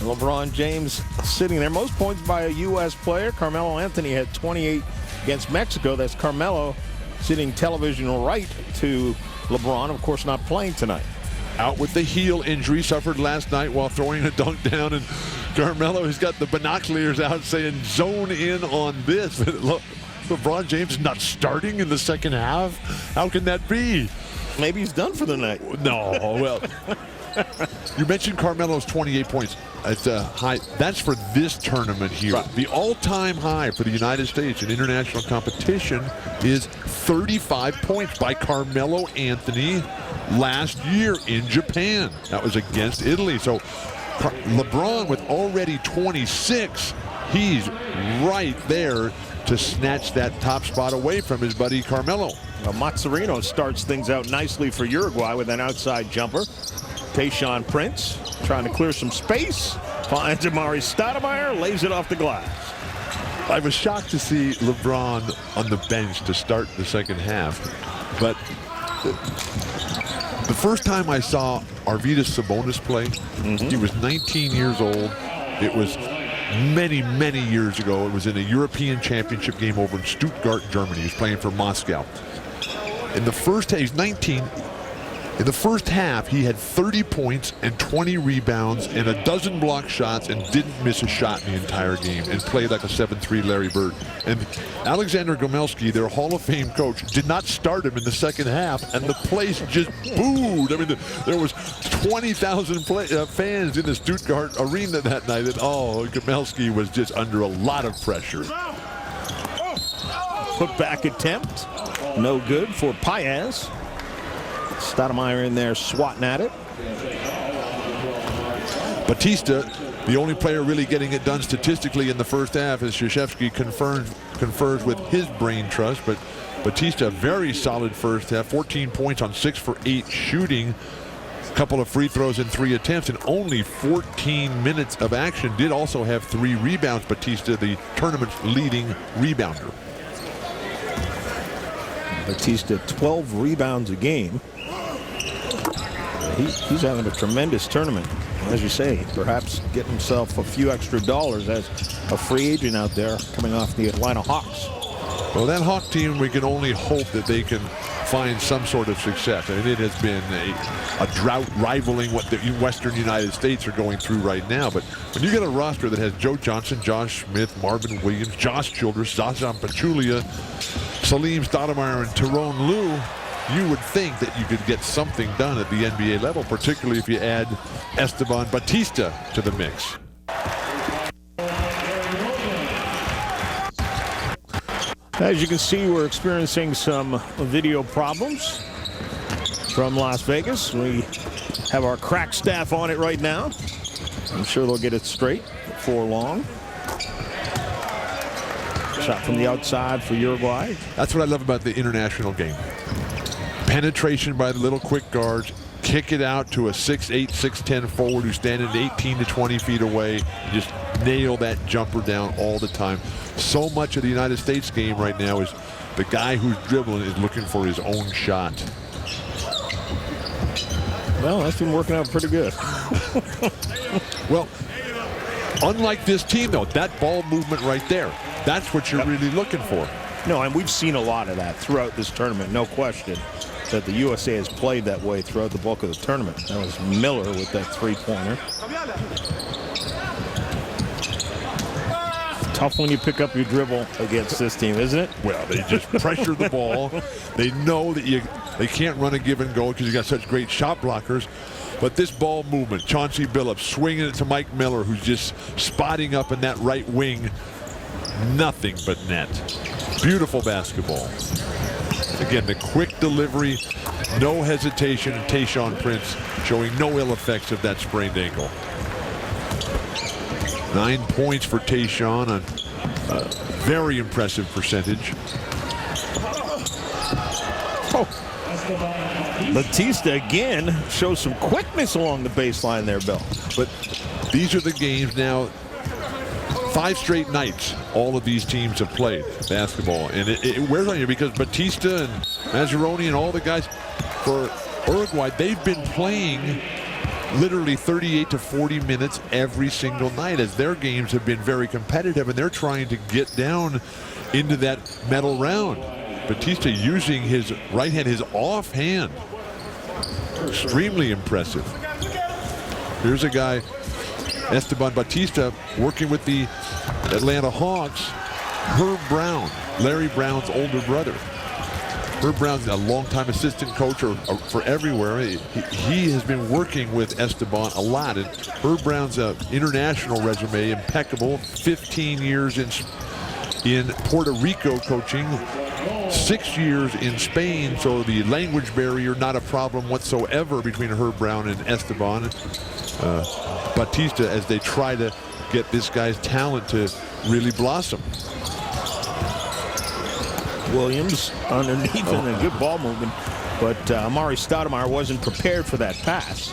LeBron James sitting there. Most points by a U.S. player. Carmelo Anthony had 28 against Mexico. That's Carmelo sitting television right to LeBron, of course, not playing tonight. Out with the heel injury suffered last night while throwing a dunk down, and Carmelo has got the binoculars out saying zone in on this. LeBron James not starting in the second half? How can that be? Maybe he's done for the night. No, well, you mentioned Carmelo's 28 points. It's a high. That's for this tournament here. Right. The all-time high for the United States in international competition is 35 points by Carmelo Anthony last year in Japan. That was against Italy. So LeBron with already 26, he's right there to snatch that top spot away from his buddy Carmelo. Well, Mazzarino starts things out nicely for Uruguay with an outside jumper. Tayshaun Prince trying to clear some space. Finds Amari Stoudemire, lays it off the glass. I was shocked to see LeBron on the bench to start the second half, but the first time I saw Arvydas Sabonis play, he was 19 years old. It was many, many years ago. It was in a European Championship game over in Stuttgart, Germany. He was playing for Moscow. In the first half, he's 19. In the first half, he had 30 points and 20 rebounds and a dozen block shots and didn't miss a shot in the entire game and played like a 7-3 Larry Bird. And Alexander Gomelski, their Hall of Fame coach, did not start him in the second half, and the place just booed. I mean, there was 20,000 fans in the Stuttgart arena that night, and Gomelski was just under a lot of pressure. Put back attempt, no good for Paez. Stoudemire in there swatting at it. Batista, the only player really getting it done statistically in the first half, as Krzyzewski confers with his brain trust. But Batista, very solid first half, 14 points on 6 for 8 shooting, a couple of free throws and 3 attempts, and only 14 minutes of action. Did also have 3 rebounds. Batista, the tournament's leading rebounder. Batista, 12 rebounds a game. He's having a tremendous tournament. As you say, perhaps get himself a few extra dollars as a free agent out there coming off the Atlanta Hawks. Well, that Hawk team, we can only hope that they can find some sort of success. I mean, it has been a drought rivaling what the Western United States are going through right now. But when you get a roster that has Joe Johnson, Josh Smith, Marvin Williams, Josh Childress, Zaza Pachulia, Salim Stoudemire, and Tyrone Lue, you would think that you could get something done at the NBA level, particularly if you add Esteban Batista to the mix. As you can see, we're experiencing some video problems from Las Vegas. We have our crack staff on it right now. I'm sure they'll get it straight before long. Shot from the outside for Uruguay. That's what I love about the international game. Penetration by the little quick guards. Kick it out to a 6'8", 6'10" forward who's standing 18 to 20 feet away. And just nail that jumper down all the time. So much of the United States game right now is the guy who's dribbling is looking for his own shot. Well, that's been working out pretty good. Well, unlike this team, though, that ball movement right there, that's what you're really looking for. No, and we've seen a lot of that throughout this tournament, no question, that the USA has played that way throughout the bulk of the tournament. That was Miller with that three-pointer. Tough when you pick up your dribble against this team, isn't it? Well, they just pressure the ball. They know that they can't run a give and go because you got such great shot blockers. But this ball movement, Chauncey Billups swinging it to Mike Miller, who's just spotting up in that right wing. Nothing but net. Beautiful basketball. Again, the quick delivery, no hesitation, and Tayshaun Prince showing no ill effects of that sprained ankle. 9 points for Tayshaun on a very impressive percentage. Oh. Batista again shows some quickness along the baseline there, Bill. But these are the games now. 5 straight nights all of these teams have played basketball, and it wears on you because Batista and Mazzaroni and all the guys for Uruguay, they've been playing literally 38 to 40 minutes every single night as their games have been very competitive, and they're trying to get down into that medal round. Batista using his right hand, his off hand. Extremely impressive. Here's a guy, Esteban Batista, working with the Atlanta Hawks. Herb Brown, Larry Brown's older brother. Herb Brown's a longtime assistant coach for everywhere. He has been working with Esteban a lot. And Herb Brown's international resume impeccable. 15 years in Puerto Rico coaching. 6 years in Spain, so the language barrier not a problem whatsoever between Herb Brown and Esteban Batista as they try to get this guy's talent to really blossom. Williams underneath and a good ball movement, but Amari Stoudemire wasn't prepared for that pass.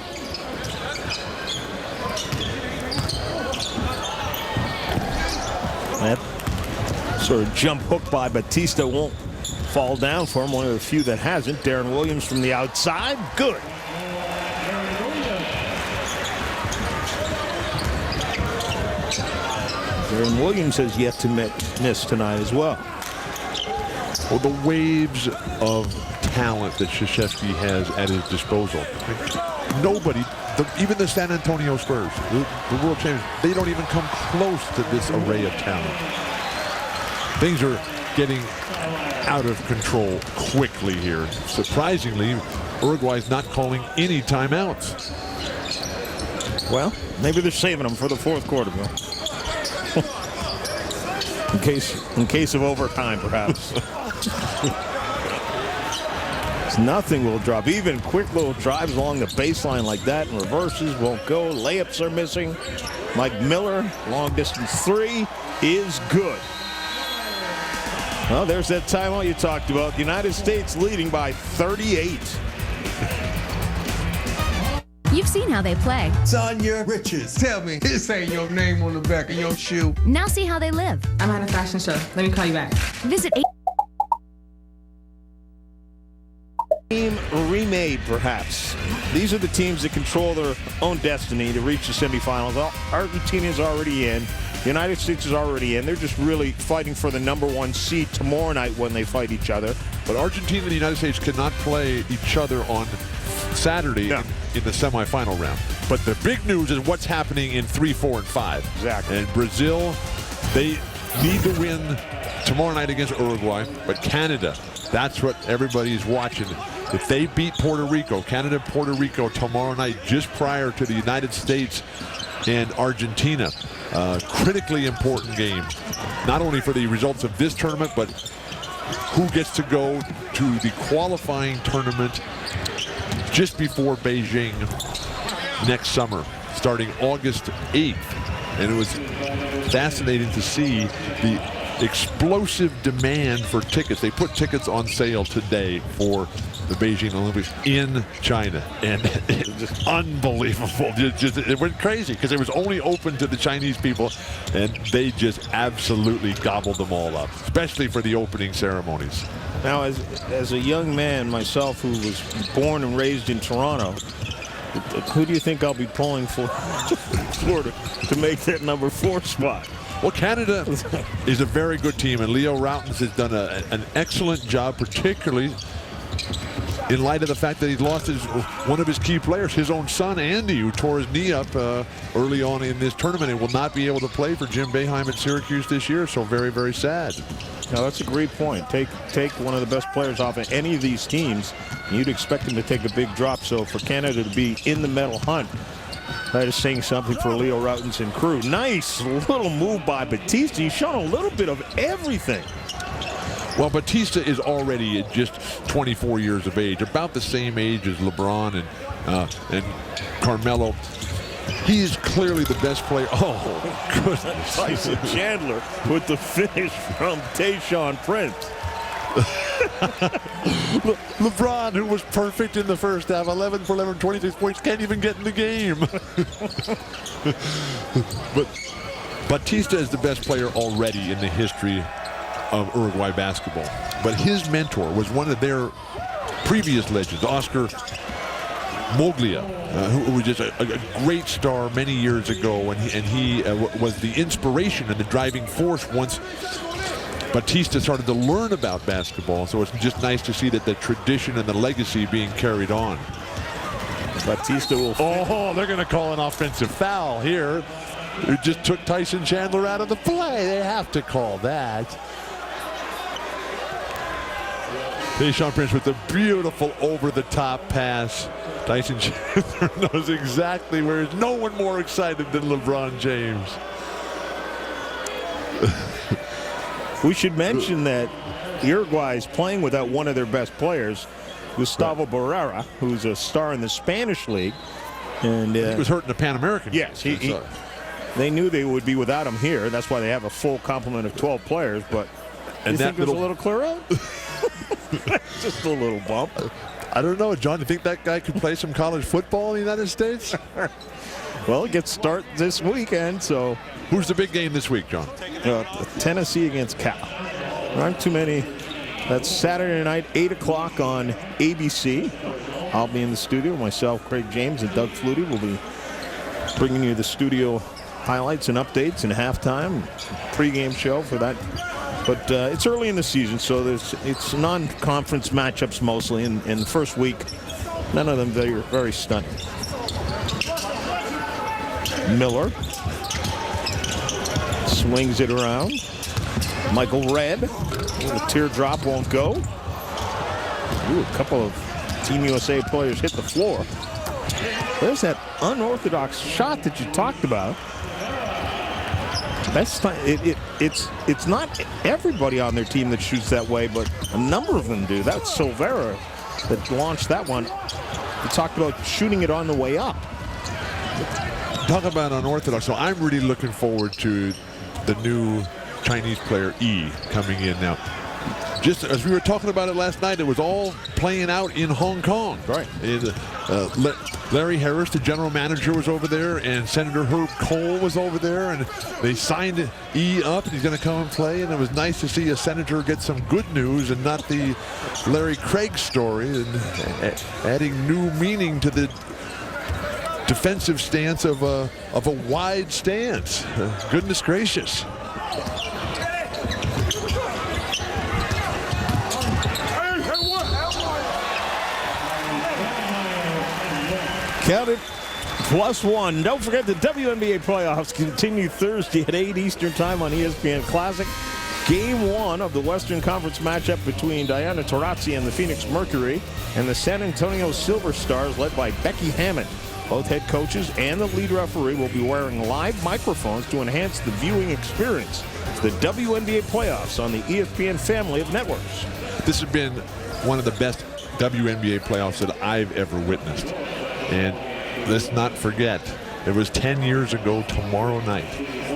That sort of jump hook by Batista won't fall down for him. One of the few that hasn't. Darren Williams from the outside. Good. Darren Williams has yet to miss tonight as well. Well, the waves of talent that Krzyzewski has at his disposal. Nobody, even the San Antonio Spurs, the world champions, they don't even come close to this array of talent. Things are getting out of control quickly here. Surprisingly, Uruguay's not calling any timeouts. Well, maybe they're saving them for the fourth quarter, Bill. in case of overtime, perhaps. Nothing will drop. Even quick little drives along the baseline like that and reverses won't go. Layups are missing. Mike Miller, long distance three is good. Well, there's that timeout you talked about. The United States leading by 38. You've seen how they play. Tanya Riches. Tell me, this ain't your name on the back of your shoe. Now see how they live. I'm at a fashion show. Let me call you back. Visit Team remade, perhaps. These are the teams that control their own destiny to reach the semifinals. Well, Argentina's already in. The United States is already in. They're just really fighting for the #1 seed tomorrow night when they fight each other. But Argentina and the United States cannot play each other on Saturday in the semifinal round. But the big news is what's happening in 3, 4, and 5. Exactly. And Brazil, they need to win tomorrow night against Uruguay. But Canada, that's what everybody's watching. If they beat Puerto Rico, Canada, Puerto Rico tomorrow night, just prior to the United States and Argentina. Critically important game, not only for the results of this tournament, but who gets to go to the qualifying tournament just before Beijing next summer, starting August 8th. And it was fascinating to see the explosive demand for tickets. They put tickets on sale today for the Beijing Olympics in China, and it was just unbelievable. It went crazy because it was only open to the Chinese people, and they just absolutely gobbled them all up, especially for the opening ceremonies. Now, as a young man myself who was born and raised in Toronto, who do you think I'll be pulling for Florida to make that number 4 spot? Well, Canada is a very good team, and Leo Rautins has done an excellent job, particularly in light of the fact that he lost one of his key players, his own son, Andy, who tore his knee up early on in this tournament and will not be able to play for Jim Boeheim at Syracuse this year. So very, very sad. No, that's a great point. Take one of the best players off of any of these teams, and you'd expect him to take a big drop. So for Canada to be in the medal hunt, that is saying something for Leo Rautins and crew. Nice little move by Batista. He's shown a little bit of everything. Well, Batista is already just 24 years of age, about the same age as LeBron and Carmelo. He is clearly the best player. Oh, goodness. Tyson Chandler with the finish from Tayshaun Prince. LeBron, who was perfect in the first half, 11 for 11, 26 points, can't even get in the game. But Batista is the best player already in the history of Uruguay basketball. But his mentor was one of their previous legends, Oscar Moglia, who was just a great star many years ago, and he was the inspiration and the driving force once Batista started to learn about basketball. So it's just nice to see that the tradition and the legacy being carried on. Batista will. Oh, they're going to call an offensive foul here. It just took Tyson Chandler out of the play. They have to call that. Tayshaun Prince with the beautiful over-the-top pass. Tyson Chandler knows exactly where. There's no one more excited than LeBron James. We should mention that Uruguay is playing without one of their best players, Gustavo Barrera, who's a star in the Spanish league. And he was hurt in the Pan American. Yes, they knew they would be without him here. That's why they have a full complement of 12 players. But you think there's a little clear out? Just a little bump. I don't know, John. Do you think that guy could play some college football in the United States? Well, it gets start this weekend, so. Who's the big game this week, John? Tennessee against Cal. There aren't too many. That's Saturday night, 8 o'clock on ABC. I'll be in the studio. Myself, Craig James, and Doug Flutie will be bringing you the studio highlights and updates and halftime pregame show for that. But it's early in the season, so it's non-conference matchups mostly. In the first week, none of them very, very stunning. Miller swings it around. Michael Redd. The teardrop won't go. Ooh, a couple of Team USA players hit the floor. There's that unorthodox shot that you talked about. That's it's not everybody on their team that shoots that way, but a number of them do. That's Silvera that launched that one. We talked about shooting it on the way up. Talk about unorthodox. So I'm really looking forward to the new Chinese player E coming in now. Just as we were talking about it last night, it was all playing out in Hong Kong. Right. Larry Harris, the general manager, was over there, and Senator Herb Kohl was over there, and they signed E up, and he's going to come and play. And it was nice to see a senator get some good news and not the Larry Craig story, and adding new meaning to the defensive stance of a wide stance. Goodness gracious. Count it, +1. Don't forget the WNBA playoffs continue Thursday at 8 Eastern Time on ESPN Classic. Game 1 of the Western Conference matchup between Diana Taurasi and the Phoenix Mercury and the San Antonio Silver Stars led by Becky Hammond. Both head coaches and the lead referee will be wearing live microphones to enhance the viewing experience. It's the WNBA playoffs on the ESPN family of networks. This has been one of the best WNBA playoffs that I've ever witnessed. And let's not forget, it was 10 years ago tomorrow night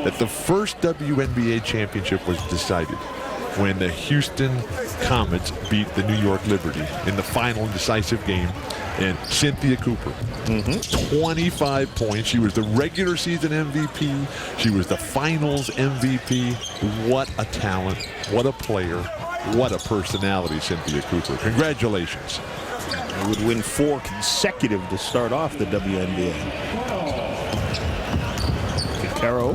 that the first WNBA championship was decided when the Houston Comets beat the New York Liberty in the final decisive game. And Cynthia Cooper, 25 points. She was the regular season MVP. She was the finals MVP. What a talent. What a player. What a personality, Cynthia Cooper. Congratulations. They would win 4 consecutive to start off the WNBA. Caro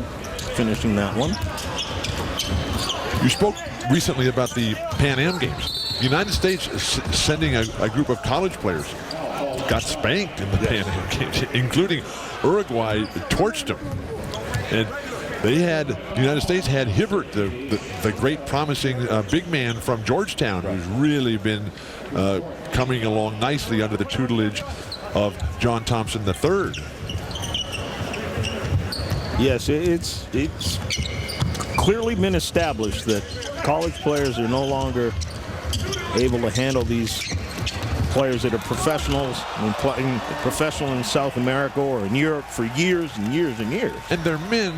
finishing that one. You spoke recently about the Pan Am Games. The United States is sending a group of college players. Got spanked in the Pan Am Games, including Uruguay torched them. And they had, the United States had Hibbert, the great promising big man from Georgetown, who's really been coming along nicely under the tutelage of John Thompson III. Yes, it's clearly been established that college players are no longer able to handle these players that are professionals and playing professional in South America or in Europe for years and years and years. And they're men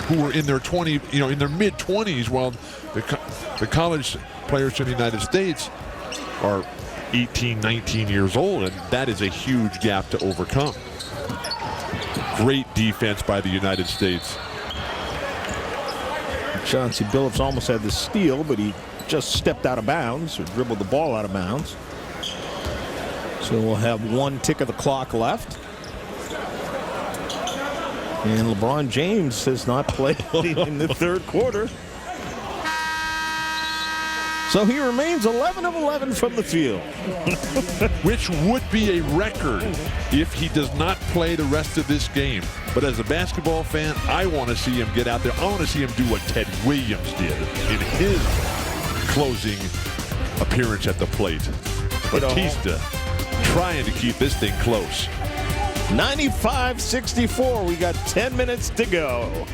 who are in their in their mid-20s, while the college players in the United States are 18, 19 years old, and that is a huge gap to overcome. Great defense by the United States. Chauncey Billups almost had the steal, but he just stepped out of bounds or dribbled the ball out of bounds. So we'll have 1 tick of the clock left. And LeBron James has not played in the third quarter. So he remains 11 of 11 from the field. Which would be a record if he does not play the rest of this game. But as a basketball fan, I want to see him get out there. I want to see him do what Ted Williams did in his closing appearance at the plate. Batista trying to keep this thing close. 95-64. We got 10 minutes to go.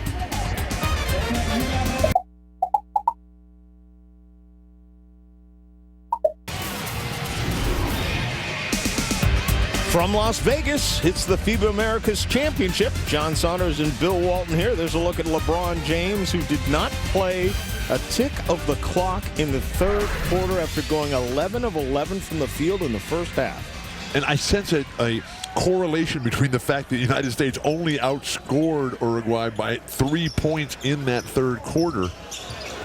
From Las Vegas, it's the FIBA Americas Championship. John Saunders and Bill Walton here. There's a look at LeBron James, who did not play a tick of the clock in the third quarter after going 11 of 11 from the field in the first half. And I sense a correlation between the fact that the United States only outscored Uruguay by 3 points in that third quarter.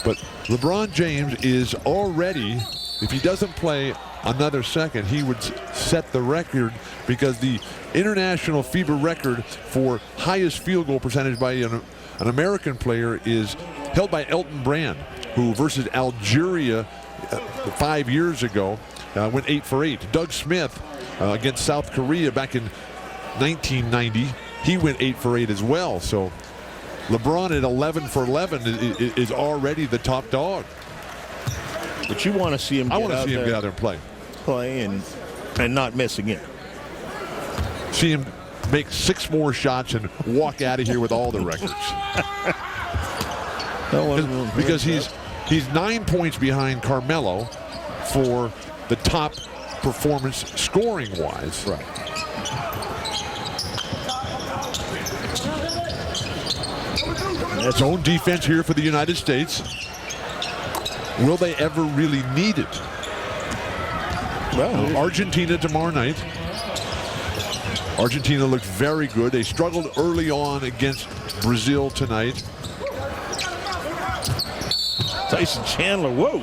But LeBron James is already, if he doesn't play another second, he would set the record, because the international FIBA record for highest field goal percentage by an American player is held by Elton Brand, who versus Algeria 5 years ago went 8 for 8. Doug Smith against South Korea back in 1990, he went 8 for 8 as well. So LeBron at 11 for 11 is already the top dog. But you want to see him get I want to see him get out there and play and not miss again. See him make 6 more shots and walk out of here with all the records. Because he's 9 points behind Carmelo for the top performance scoring-wise. Right. Zone defense here for the United States. Will they ever really need it? Well, Argentina tomorrow night. Argentina looked very good. They struggled early on against Brazil tonight. Tyson Chandler, whoa.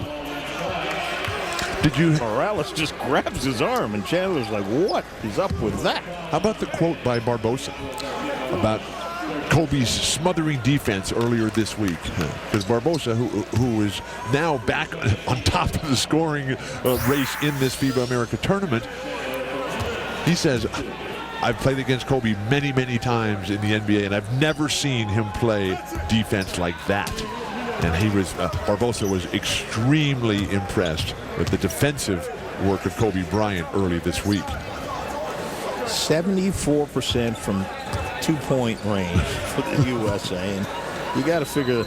Did you? Morales just grabs his arm, and Chandler's like, what is up with that? How about the quote by Barbosa about Kobe's smothering defense earlier this week? Because Barbosa, who is now back on top of the scoring race in this FIBA America tournament, he says, I've played against Kobe many, many times in the NBA, and I've never seen him play defense like that. And he was, Barbosa was extremely impressed with the defensive work of Kobe Bryant early this week. 74% from two-point range for the USA. And you got to figure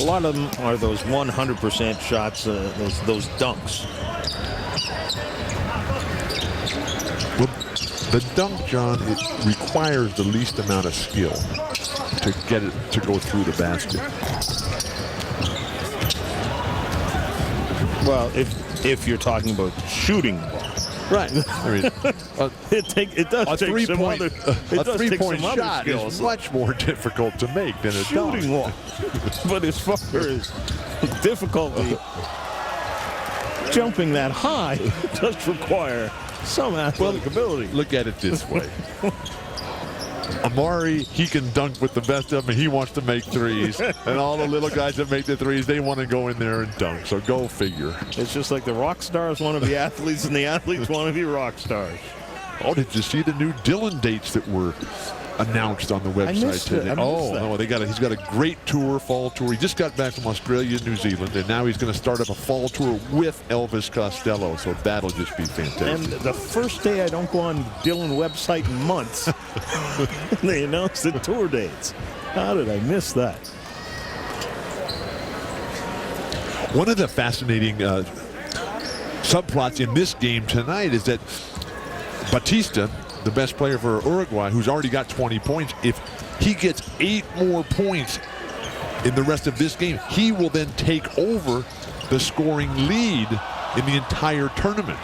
a lot of them are those 100% shots, those dunks. Well, the dunk, John, it requires the least amount of skill to get it to go through the basket. Well, if you're talking about shooting, right? I mean, it does a take some other. A three-point shot skills. is much more difficult to make than a shooting one. But as far as difficulty, jumping that high does require some athletic ability. Look at it this way. Amari, he can dunk with the best of them, and he wants to make threes. And all the little guys that make the threes, they want to go in there and dunk. So go figure. It's just like the rock stars want to be athletes, and the athletes want to be rock stars. Oh, did you see the new Dylan dates that were announced on the website today? No, he's got a great tour, fall tour. He just got back from Australia and New Zealand, and now he's going to start up a fall tour with Elvis Costello. So that'll just be fantastic. And the first day I don't go on Dylan website in months, they announced the tour dates. How did I miss that? One of the fascinating subplots in this game tonight is that Batista, the best player for Uruguay, who's already got 20 points, if he gets 8 more points in the rest of this game, he will then take over the scoring lead in the entire tournament.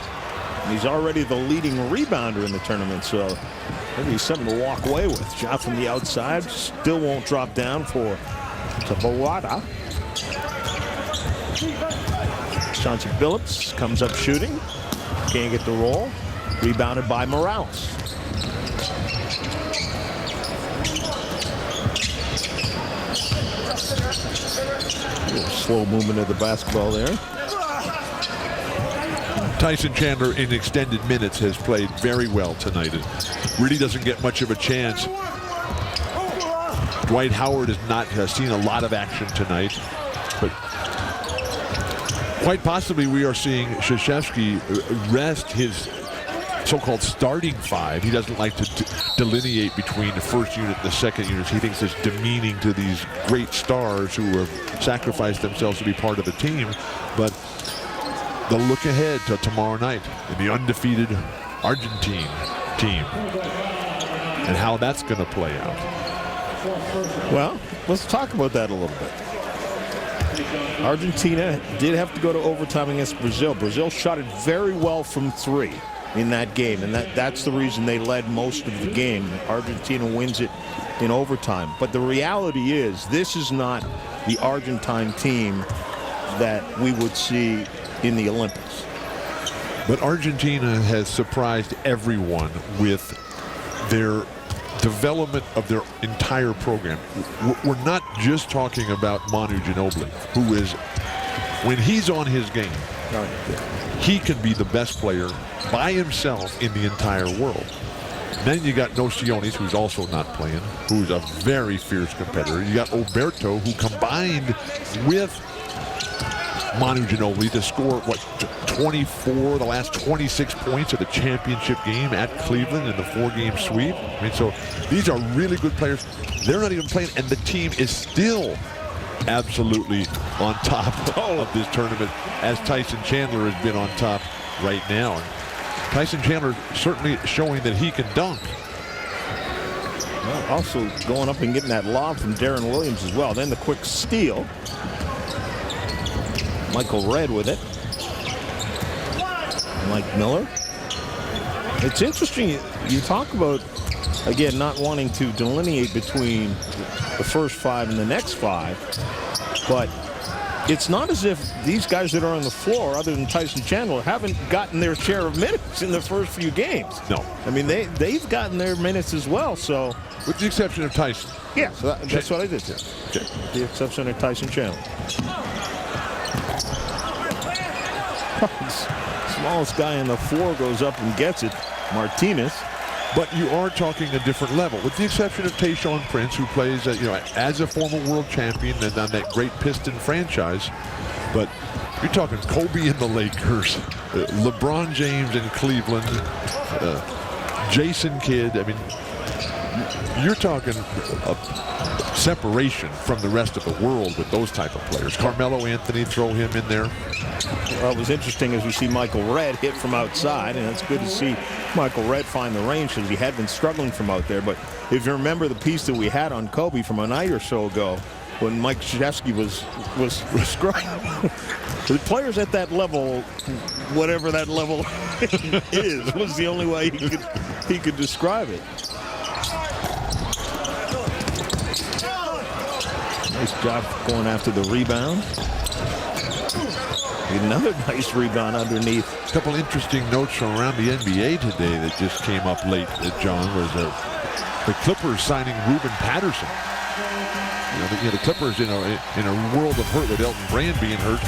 He's already the leading rebounder in the tournament, so maybe he's something to walk away with. Shot from the outside, still won't drop down for Taboada. Chauncey Billups comes up shooting, can't get the roll. Rebounded by Morales. A little slow movement of the basketball there. Tyson Chandler in extended minutes has played very well tonight and really doesn't get much of a chance. Dwight Howard has not seen a lot of action tonight, but quite possibly we are seeing Krzyzewski rest his so-called starting five. He doesn't like to delineate between the first unit and the second unit. He thinks it's demeaning to these great stars who have sacrificed themselves to be part of the team. But the look ahead to tomorrow night in the undefeated Argentine team and how that's going to play out. Well, let's talk about that a little bit. Argentina did have to go to overtime against Brazil. Brazil shot it very well from three in that game, and that's the reason they led most of the game. Argentina wins it in overtime. But the reality is, this is not the Argentine team that we would see in the Olympics. But Argentina has surprised everyone with their development of their entire program. We're not just talking about Manu Ginobili, who is, when he's on his game, he can be the best player by himself in the entire world. Then you got Nocioni, who's also not playing, who's a very fierce competitor. You got Oberto, who combined with Manu Ginobili to score, 24, the last 26 points of the championship game at Cleveland in the 4-game sweep. I mean, so these are really good players. They're not even playing, and the team is still absolutely on top of this tournament, as Tyson Chandler has been on top right now. And Tyson Chandler certainly showing that he can dunk. Well, also going up and getting that lob from Darren Williams as well. Then the quick steal. Michael Redd with it. Mike Miller. It's interesting. You talk about, again, not wanting to delineate between the first five and the next five, but it's not as if these guys that are on the floor, other than Tyson Chandler, haven't gotten their share of minutes in the first few games. No. I mean, they've gotten their minutes as well, so. With the exception of Tyson. Yeah, so that's what I did. Okay. The exception of Tyson Chandler. Smallest guy on the floor goes up and gets it, Martinez. But you are talking a different level, with the exception of Tayshaun Prince, who plays, as a former world champion and on that great Piston franchise. But you're talking Kobe in the Lakers, LeBron James in Cleveland, Jason Kidd, I mean, you're talking a separation from the rest of the world with those type of players. Carmelo Anthony, throw him in there. Well, it was interesting as we see Michael Redd hit from outside, and it's good to see Michael Redd find the range because he had been struggling from out there. But if you remember the piece that we had on Kobe from a night or so ago, when Mike Krzyzewski was scrubbing, the players at that level, whatever that level is, was the only way he could describe it. Nice job going after the rebound. Another nice rebound underneath. A couple interesting notes from around the NBA today that just came up late, John, was the Clippers signing Ruben Patterson. The Clippers, in a world of hurt with Elton Brand being hurt.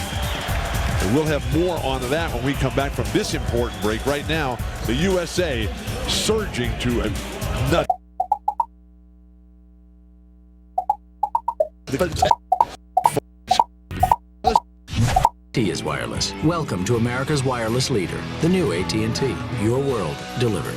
And we'll have more on that when we come back from this important break. Right now, the USA surging to a nut. AT&T is wireless. Welcome to America's wireless leader, the new AT&T. Your world delivered.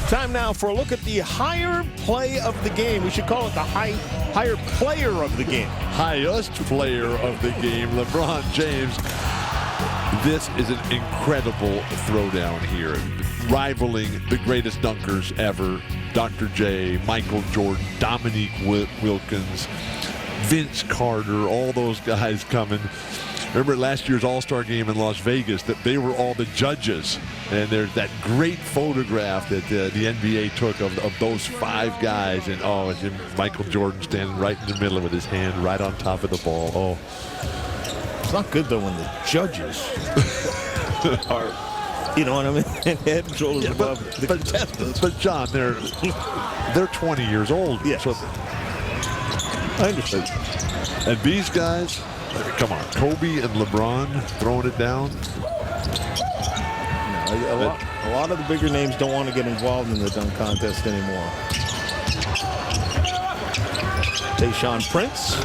Time now for a look at the higher play of the game. We should call it the higher player of the game. Highest player of the game, LeBron James. This is an incredible throwdown here, rivaling the greatest dunkers ever. Dr. J, Michael Jordan, Dominique Wilkins, Vince Carter, all those guys coming. Remember last year's All-Star game in Las Vegas that they were all the judges. And there's that great photograph that the NBA took of those 5 guys. And it's Michael Jordan standing right in the middle with his hand right on top of the ball. Oh, it's not good though when the judges are, you know what I mean, head and shoulders above the contestants. But John, they're 20 years old. Yes. So, I understand. And these guys, come on, Kobe and LeBron throwing it down. A lot of the bigger names don't want to get involved in the dunk contest anymore. Tayshaun Prince.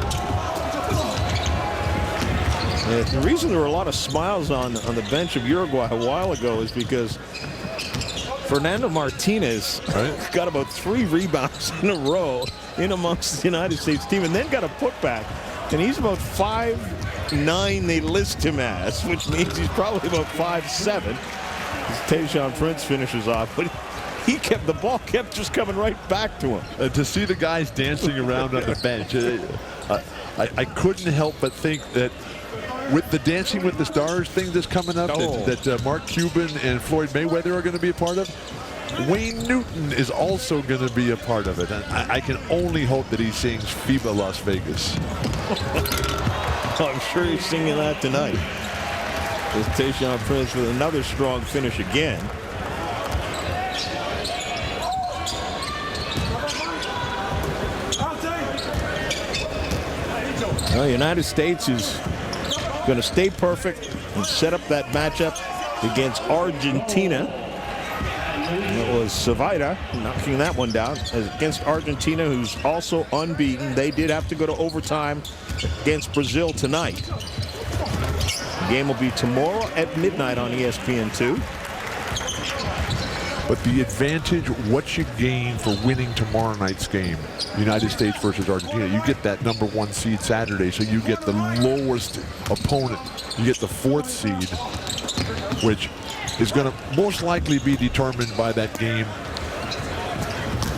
The reason there were a lot of smiles on the bench of Uruguay a while ago is because Fernando Martinez got about 3 rebounds in a row in amongst the United States team and then got a putback. And he's about 5'9" they list him as, which means he's probably about 5'7". Tayshaun Prince finishes off, but the ball kept just coming right back to him. To see the guys dancing around on the bench, I couldn't help but think that with the Dancing with the Stars thing that's coming up, that Mark Cuban and Floyd Mayweather are going to be a part of, Wayne Newton is also going to be a part of it. And I can only hope that he sings FIBA Las Vegas. I'm sure he's singing that tonight. There's Tayshaun Prince with another strong finish again. The United States is going to stay perfect and set up that matchup against Argentina. And it was Savita knocking that one down against Argentina, who's also unbeaten. They did have to go to overtime against Brazil tonight. The game will be tomorrow at midnight on ESPN2. But the advantage, what you gain for winning tomorrow night's game, United States versus Argentina, you get that #1 seed Saturday, so you get the lowest opponent. You get the 4th seed, which is going to most likely be determined by that game,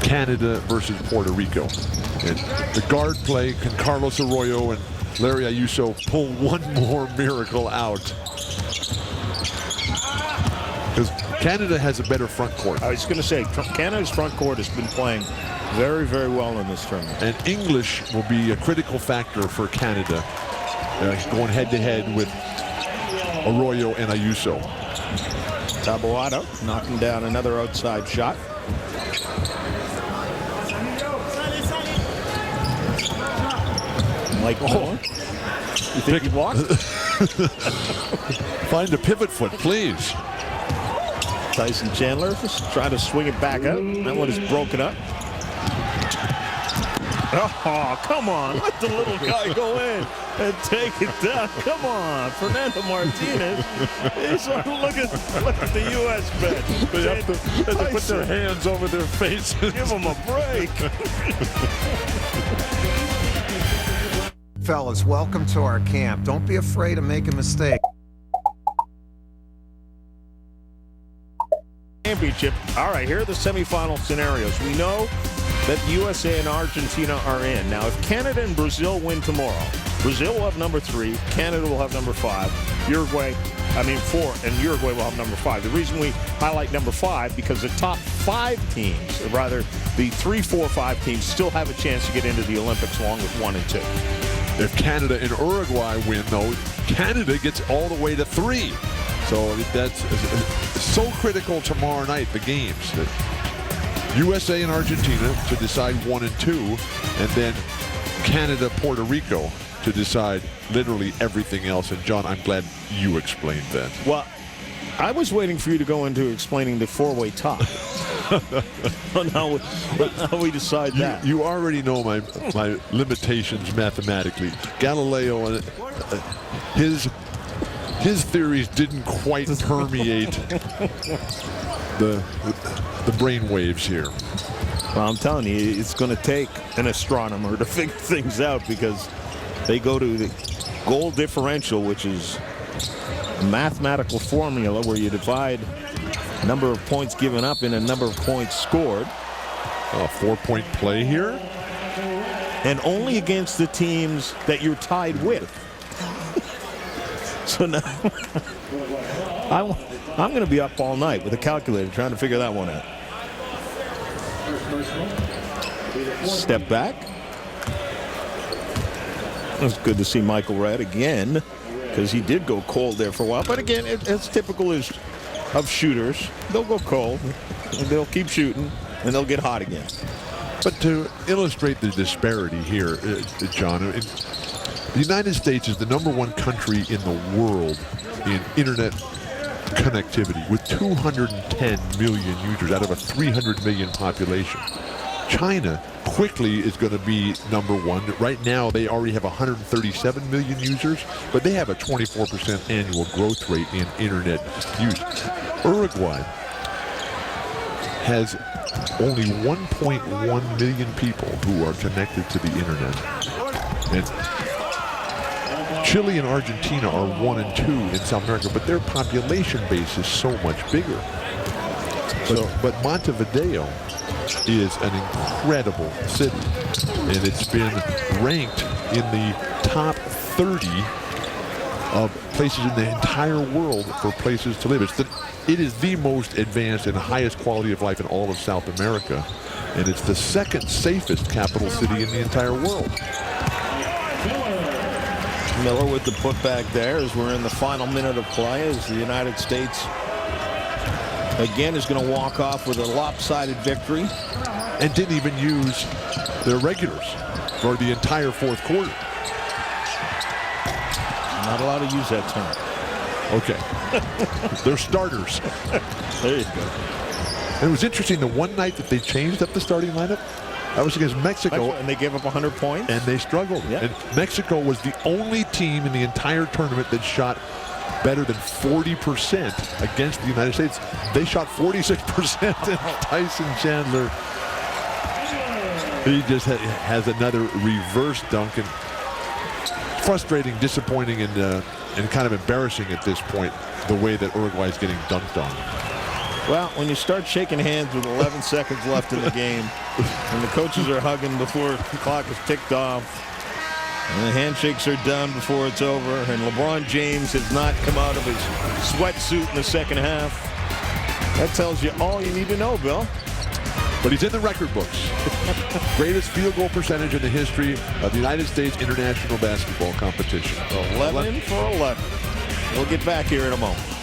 Canada versus Puerto Rico. And the guard play, can Carlos Arroyo and Larry Ayuso pull one more miracle out? Because Canada has a better front court. I was going to say, Canada's front court has been playing very, very well in this tournament. And English will be a critical factor for Canada, going head-to-head with Arroyo and Ayuso. Taboada knocking down another outside shot. Mike Moore. You think he blocked? Find a pivot foot, please. Tyson Chandler just trying to swing it back up. That one is broken up. Oh, come on. Let the little guy go in. and take it down. Come on, Fernando Martinez. Look at the U.S. bench. They have to put their hands over their faces. Give them a break. Fellas, welcome to our camp. Don't be afraid to make a mistake. Championship. All right, here are the semifinal scenarios. We know that USA and Argentina are in. Now, if Canada and Brazil win tomorrow, Brazil will have number 3, Canada will have number 5, Uruguay, 4, and Uruguay will have number 5. The reason we highlight number 5 because the top 5 teams, or rather the 3, 4, 5 teams, still have a chance to get into the Olympics along with 1 and 2. If Canada and Uruguay win, though, Canada gets all the way to 3. So that's so critical tomorrow night, the games. USA and Argentina to decide 1 and 2, and then Canada, Puerto Rico to decide literally everything else. And John, I'm glad you explained that. Well, I was waiting for you to go into explaining the 4-way tie. on how we decide that. You already know my limitations mathematically. Galileo and his theories didn't quite permeate the brain waves here. Well, I'm telling you, it's going to take an astronomer to figure things out because they go to the goal differential, which is a mathematical formula where you divide number of points given up in a number of points scored. A 4-point play here. And only against the teams that you're tied with. So now I'm going to be up all night with a calculator trying to figure that one out. Step back. It's good to see Michael Redd again because he did go cold there for a while. But again, it's typical of shooters. They'll go cold, and they'll keep shooting, and they'll get hot again. But to illustrate the disparity here, John, the United States is the #1 country in the world in internet connectivity with 210 million users out of a 300 million population. China quickly is going to be #1. Right now, they already have 137 million users, but they have a 24% annual growth rate in internet use. Uruguay has only 1.1 million people who are connected to the internet. And Chile and Argentina are 1 and 2 in South America, but their population base is so much bigger. But Montevideo is an incredible city, and it's been ranked in the top 30 of places in the entire world for places to live. It is the most advanced and highest quality of life in all of South America, and it's the 2nd safest capital city in the entire world. Miller with the putback there as we're in the final minute of play as the United States again is going to walk off with a lopsided victory. And didn't even use their regulars for the entire 4th quarter. Not allowed to use that term. Okay. They're starters. There you go. And it was interesting, the one night that they changed up the starting lineup, that was against Mexico. And they gave up 100 points. And they struggled. Yep. And Mexico was the only team in the entire tournament that shot better than 40% against the United States. They shot 46%, and Tyson Chandler, he just has another reverse dunk. And frustrating, disappointing, and kind of embarrassing at this point, the way that Uruguay is getting dunked on. Well, when you start shaking hands with 11 seconds left in the game, and the coaches are hugging before the clock is ticked off, and the handshakes are done before it's over, and LeBron James has not come out of his sweatsuit in the second half, that tells you all you need to know, Bill. But he's in the record books. Greatest field goal percentage in the history of the United States international basketball competition. 11 for 11. We'll get back here in a moment.